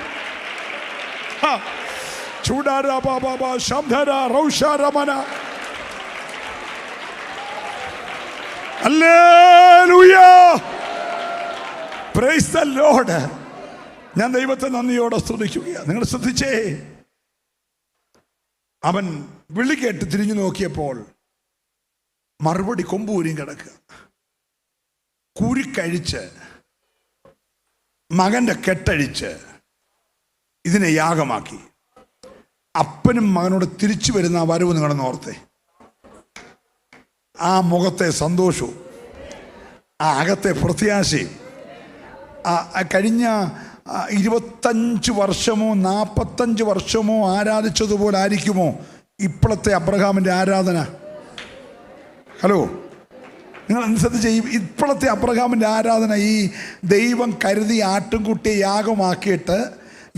ഞാൻ ദൈവത്തെ നന്ദിയോടെ സ്തുതിക്കുകയാണ്. നിങ്ങൾ ശ്രദ്ധിച്ചേ, അവൻ വിളി കേട്ട് തിരിഞ്ഞു നോക്കിയപ്പോൾ മറുപടി കൊമ്പൂരിയും കിടക്കുക. കൂരിക്കഴിച്ച് മകന്റെ കെട്ടഴിച്ച് ഇതിനെ യാഗമാക്കി. അപ്പനും മകനോട് തിരിച്ചു വരുന്ന ആ വരവ് നിങ്ങളെന്ന് ഓർത്തേ. ആ മുഖത്തെ സന്തോഷവും ആ അകത്തെ പ്രത്യാശയും കഴിഞ്ഞ 25 വർഷമോ 45 വർഷമോ ആരാധിച്ചതുപോലെ ആയിരിക്കുമോ ഇപ്പോഴത്തെ അബ്രഹാമിൻ്റെ ആരാധന? ഹലോ, നിങ്ങൾ അനുസരിച്ച് ഇപ്പോഴത്തെ അബ്രഹാമിൻ്റെ ആരാധന ഈ ദൈവം കരുതി ആട്ടിൻകുട്ടിയെ യാഗമാക്കിയിട്ട്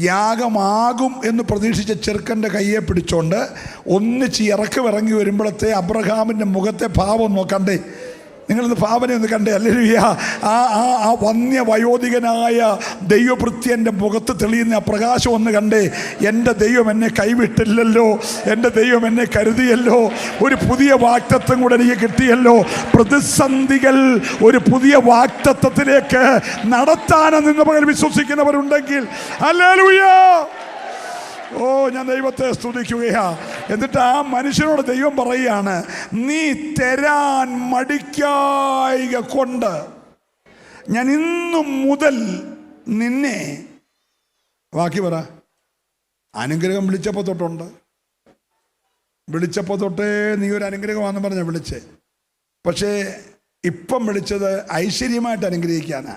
യാഗമാകും എന്ന് പ്രതീക്ഷിച്ച ചെറുക്കൻ്റെ കയ്യെ പിടിച്ചോണ്ട് ഒന്നിച്ച് ഇറങ്ങി വരുമ്പോഴത്തെ അബ്രഹാമിൻ്റെ മുഖത്തെ ഭാവം നോക്കണ്ടേ? നിങ്ങളിന്ന് ഭാവന ഒന്ന് കണ്ടേ? ഹല്ലേലൂയ. ആ വന്യ വയോധികനായ ദൈവഭൃത്യൻ്റെ മുഖത്ത് തെളിയുന്ന പ്രകാശം ഒന്ന് കണ്ടേ? എൻ്റെ ദൈവം എന്നെ കൈവിട്ടില്ലല്ലോ, എൻ്റെ ദൈവം എന്നെ കരുതിയല്ലോ, ഒരു പുതിയ വാഗ്ദത്തം കൂടെ എനിക്ക് കിട്ടിയല്ലോ. പ്രതിസന്ധികൾ ഒരു പുതിയ വാഗ്ദത്തത്തിലേക്ക് നടത്താനെന്ന് പകൽ വിശ്വസിക്കുന്നവരുണ്ടെങ്കിൽ ഹല്ലേലൂയ. ഓ, ഞാൻ ദൈവത്തെ സ്തുതിക്കുകയാ. എന്നിട്ട് ആ മനുഷ്യനോട് ദൈവം പറയുകയാണ്, നീ തരാൻ മടിക്കായിക കൊണ്ട് ഞാൻ ഇന്നു മുതൽ നിന്നെ, ബാക്കി പറ, അനുഗ്രഹം വിളിച്ചപ്പോൾ തൊട്ടുണ്ട്. വിളിച്ചപ്പോൾ തൊട്ടേ നീ ഒരു അനുഗ്രഹമാണെന്ന് പറഞ്ഞ വിളിച്ചേ. പക്ഷേ ഇപ്പം വിളിച്ചത് ഐശ്വര്യമായിട്ട് അനുഗ്രഹിക്കാനാ.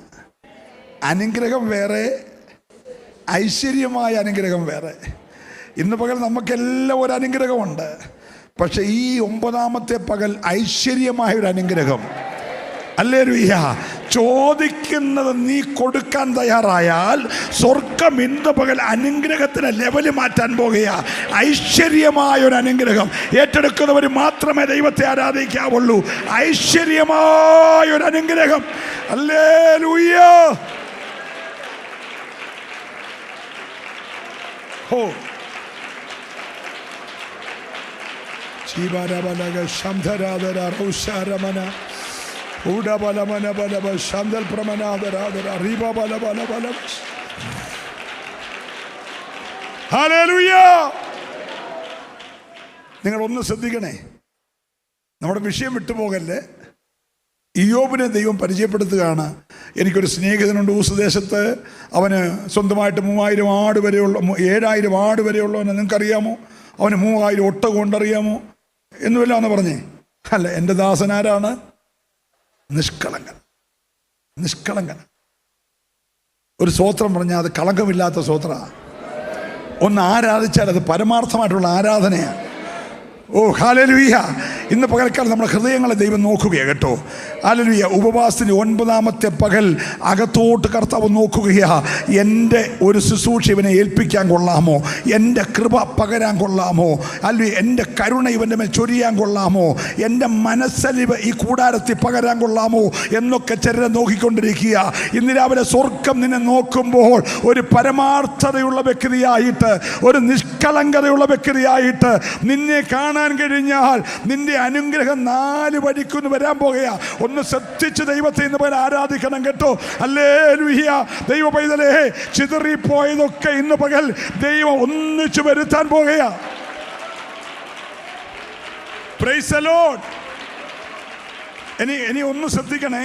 അനുഗ്രഹം വേറെ, ഐശ്വര്യമായ അനുഗ്രഹം വേറെ. ഇന്ന് പകൽ നമുക്കെല്ലാം ഒരു അനുഗ്രഹമുണ്ട്. പക്ഷെ ഈ 9ാമത്തെ പകൽ ഐശ്വര്യമായ ഒരു അനുഗ്രഹം. ഹല്ലേലൂയ. ചോദിക്കുന്നത് നീ കൊടുക്കാൻ തയ്യാറായാൽ സ്വർഗം ഇന്ന് പകൽ അനുഗ്രഹത്തിന് ലെവല് മാറ്റാൻ പോകുക. ഐശ്വര്യമായ ഒരു അനുഗ്രഹം ഏറ്റെടുക്കുന്നവർ മാത്രമേ ദൈവത്തെ ആരാധിക്കാവുള്ളൂ. ഐശ്വര്യമായ ഒരു അനുഗ്രഹം. ഹല്ലേലൂയ. ഹോ ചീബാരബലഗ ശംധരാദര റൗശാരമന ഊഡബലമന ബലബ ശംദൽ പ്രമനാദരാദര റിബബലബലബല. ഹല്ലേലൂയ. നിങ്ങളൊന്ന് ശ്രദ്ധിക്കണേ, നമ്മുടെ വിഷയം വിട്ടുപോകല്ലേ. ഇയ്യോബിനെ ദൈവം പരിചയപ്പെടുത്തുകയാണ്. എനിക്കൊരു സ്നേഹിതനുണ്ട് ഊസുദേശത്ത്. അവന് സ്വന്തമായിട്ട് 3000 ആട് വരെയുള്ള 7000 ആട് വരെയുള്ളവനെ നിങ്ങൾക്കറിയാമോ? അവന് 3000 ഒട്ടകം കൊണ്ടറിയാമോ എന്നുമില്ല എന്ന് പറഞ്ഞേ. അല്ല, എൻ്റെ ദാസനാരാണ്? നിഷ്കളങ്കൻ. നിഷ്കളങ്കൻ. ഒരു സ്തോത്രം പറഞ്ഞാൽ അത് കളങ്കമില്ലാത്ത സ്തോത്രമാണ്. ഒന്ന് ആരാധിച്ചാൽ അത് പരമാർത്ഥമായിട്ടുള്ള ആരാധനയാണ്. ഓ ഹല്ലേലൂയ. ഇന്ന് പകൽക്കാലം നമ്മുടെ ഹൃദയങ്ങളെ ദൈവം നോക്കുകയാണ് കേട്ടോ. ഹല്ലേലൂയ. ഉപവാസത്തിന് 9ാമത്തെ പകൽ അകത്തോട്ട് കർത്താവ് നോക്കുകയാ. എൻ്റെ ഒരു ശുശ്രൂഷ ഇവനെ ഏൽപ്പിക്കാൻ കൊള്ളാമോ? എൻ്റെ കൃപ പകരാൻ കൊള്ളാമോ? അല്ലെങ്കിൽ എൻ്റെ കരുണ ഇവൻ്റെ മേൽ ചൊരിയാൻ കൊള്ളാമോ? എൻ്റെ മനസ്സലിവ് ഈ കൂടാരത്തിൽ പകരാൻ കൊള്ളാമോ എന്നൊക്കെ ചിലരെ നോക്കിക്കൊണ്ടിരിക്കുക. ഇന്ന് രാവിലെ സ്വർഗം നിന്നെ നോക്കുമ്പോൾ ഒരു പരമാർത്ഥതയുള്ള വ്യക്തിയായിട്ട്, ഒരു നിഷ്കളങ്കതയുള്ള വ്യക്തിയായിട്ട് നിന്നെ കാണാൻ കഴിഞ്ഞാൽ നിന്റെ അനുഗ്രഹം 4 വഴിക്കൊന്ന് വരാൻ പോകുക. ഒന്ന് ശ്രദ്ധിച്ച് ദൈവത്തെ ഇന്ന് പോലെ ആരാധിക്കണം കേട്ടോ. ഹല്ലേലൂയ. ദൈവ പൈതലേ, ചിതറിപ്പോയതൊക്കെ ഇന്ന് പകൽ ദൈവം ഒന്നിച്ചു വരുത്താൻ പോകുക. Price the Lord. ഇനി ഒന്ന് ശ്രദ്ധിക്കണേ.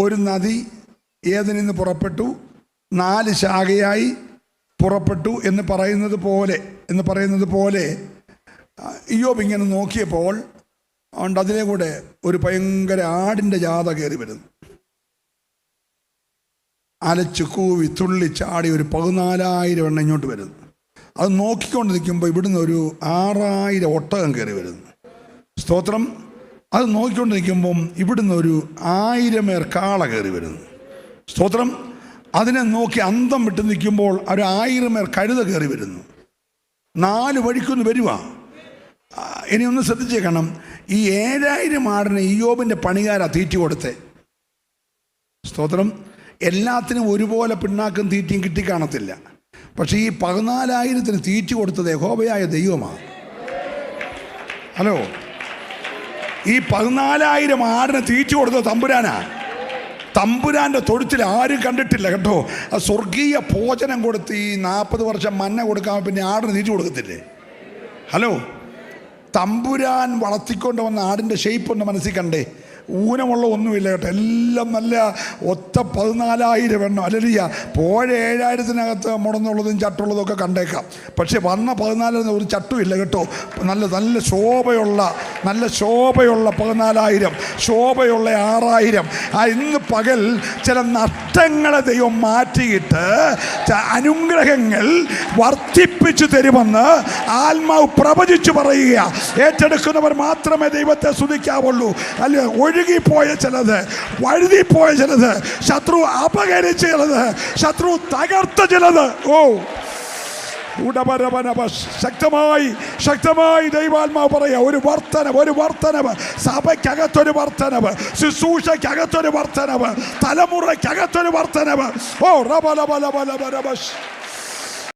ഒരു നദി ഏതിൽ നിന്ന് പുറപ്പെട്ടു, 4 ശാഖയായി പുറപ്പെട്ടു എന്ന് പറയുന്നത് പോലെ ഇയ്യോബ് ഇങ്ങനെ നോക്കിയപ്പോൾ അതിനെ കൂടെ ഒരു ഭയങ്കര ആടിൻ്റെ ജാഥ കയറി വരുന്നു. അലച്ചു കൂവി തുള്ളി ചാടി ഒരു 14,000 എണ്ണം ഇങ്ങോട്ട് വരുന്നു. അത് നോക്കിക്കൊണ്ട് നിൽക്കുമ്പോൾ ഇവിടുന്ന് ഒരു 6,000 ഒട്ടകം കയറി വരുന്നു. സ്തോത്രം. അത് നോക്കിക്കൊണ്ട് നിൽക്കുമ്പം ഇവിടുന്ന് ഒരു 1000 പേർ കാള കയറി വരുന്നു. സ്തോത്രം. അതിനെ നോക്കി അന്തം വിട്ട് നിൽക്കുമ്പോൾ ഒരു 1000 പേർ കഴുത കയറി വരുന്നു. 4 വഴിക്കൊന്ന് വരുക. ഇനി ഒന്ന് ശ്രദ്ധിച്ചേക്കണം. ഈ 7000 ആടിന് ഇയ്യോബിൻ്റെ പണികാരാ തീറ്റി കൊടുത്തേ. സ്തോത്രം. എല്ലാത്തിനും ഒരുപോലെ പിണ്ണാക്കും തീറ്റിയും കിട്ടിക്കാണത്തില്ല. പക്ഷെ ഈ 14,000-ന് തീറ്റി കൊടുത്തത് യഹോവയായ ദൈവമാണ്. ഹലോ, ഈ 14,000 ആടിന് തീറ്റി കൊടുത്തത് തമ്പുരാനാ. തമ്പുരാൻ്റെ തൊഴുത്തിൽ ആരും കണ്ടിട്ടില്ല കേട്ടോ. സ്വർഗീയ ഭോജനം കൊടുത്ത് ഈ 40 വർഷം മന്ന കൊടുക്കാൻ പിന്നെ ആടിന് തീറ്റി കൊടുക്കത്തില്ലേ? ഹലോ, തമ്പുരാൻ വളർത്തിക്കൊണ്ട് വന്ന ആടിൻ്റെ ഷേപ്പ് ഒന്ന് മനസ്സിൽ കണ്ടേ. ഊനമുള്ള ഒന്നുമില്ല കേട്ടോ. എല്ലാം നല്ല ഒത്ത 14,000 എണ്ണം. അല്ലെങ്കിൽ പോഴ 7,000-നകത്ത് മുടന്നുള്ളതും ചട്ടുള്ളതും ഒക്കെ കണ്ടേക്കാം. പക്ഷെ വന്ന 14,000 ഒരു ചട്ടുമില്ല കേട്ടോ. നല്ല ശോഭയുള്ള 14,000, ശോഭയുള്ള 6,000. ഇന്ന് പകൽ ചില നഷ്ടങ്ങളെ ദൈവം മാറ്റിയിട്ട് അനുഗ്രഹങ്ങൾ വർദ്ധിപ്പിച്ചു തരുമെന്ന് ആത്മാവ് പ്രവചിച്ചു പറയുക. ഏറ്റെടുക്കുന്നവർ മാത്രമേ ദൈവത്തെ സ്തുതിക്കാവുള്ളൂ. അല്ലെ, ഒഴുകിപ്പോയ ചിലത്, വഴുതിപ്പോയ ചിലത്, ശത്രു അപകരിച്ച ചിലത്, ശത്രു തകർത്ത ചിലത്. ഓ ശക്തമായി ദൈവാത്മാവ് പറയാ, ഒരു വർധനവ്, സഭയ്ക്കകത്തൊരു വർധനവ്, ശുശ്രൂഷയ്ക്കകത്തൊരു വർധനവ്, തലമുറയ്ക്കകത്തൊരു വർധനവ്. ഓ റബ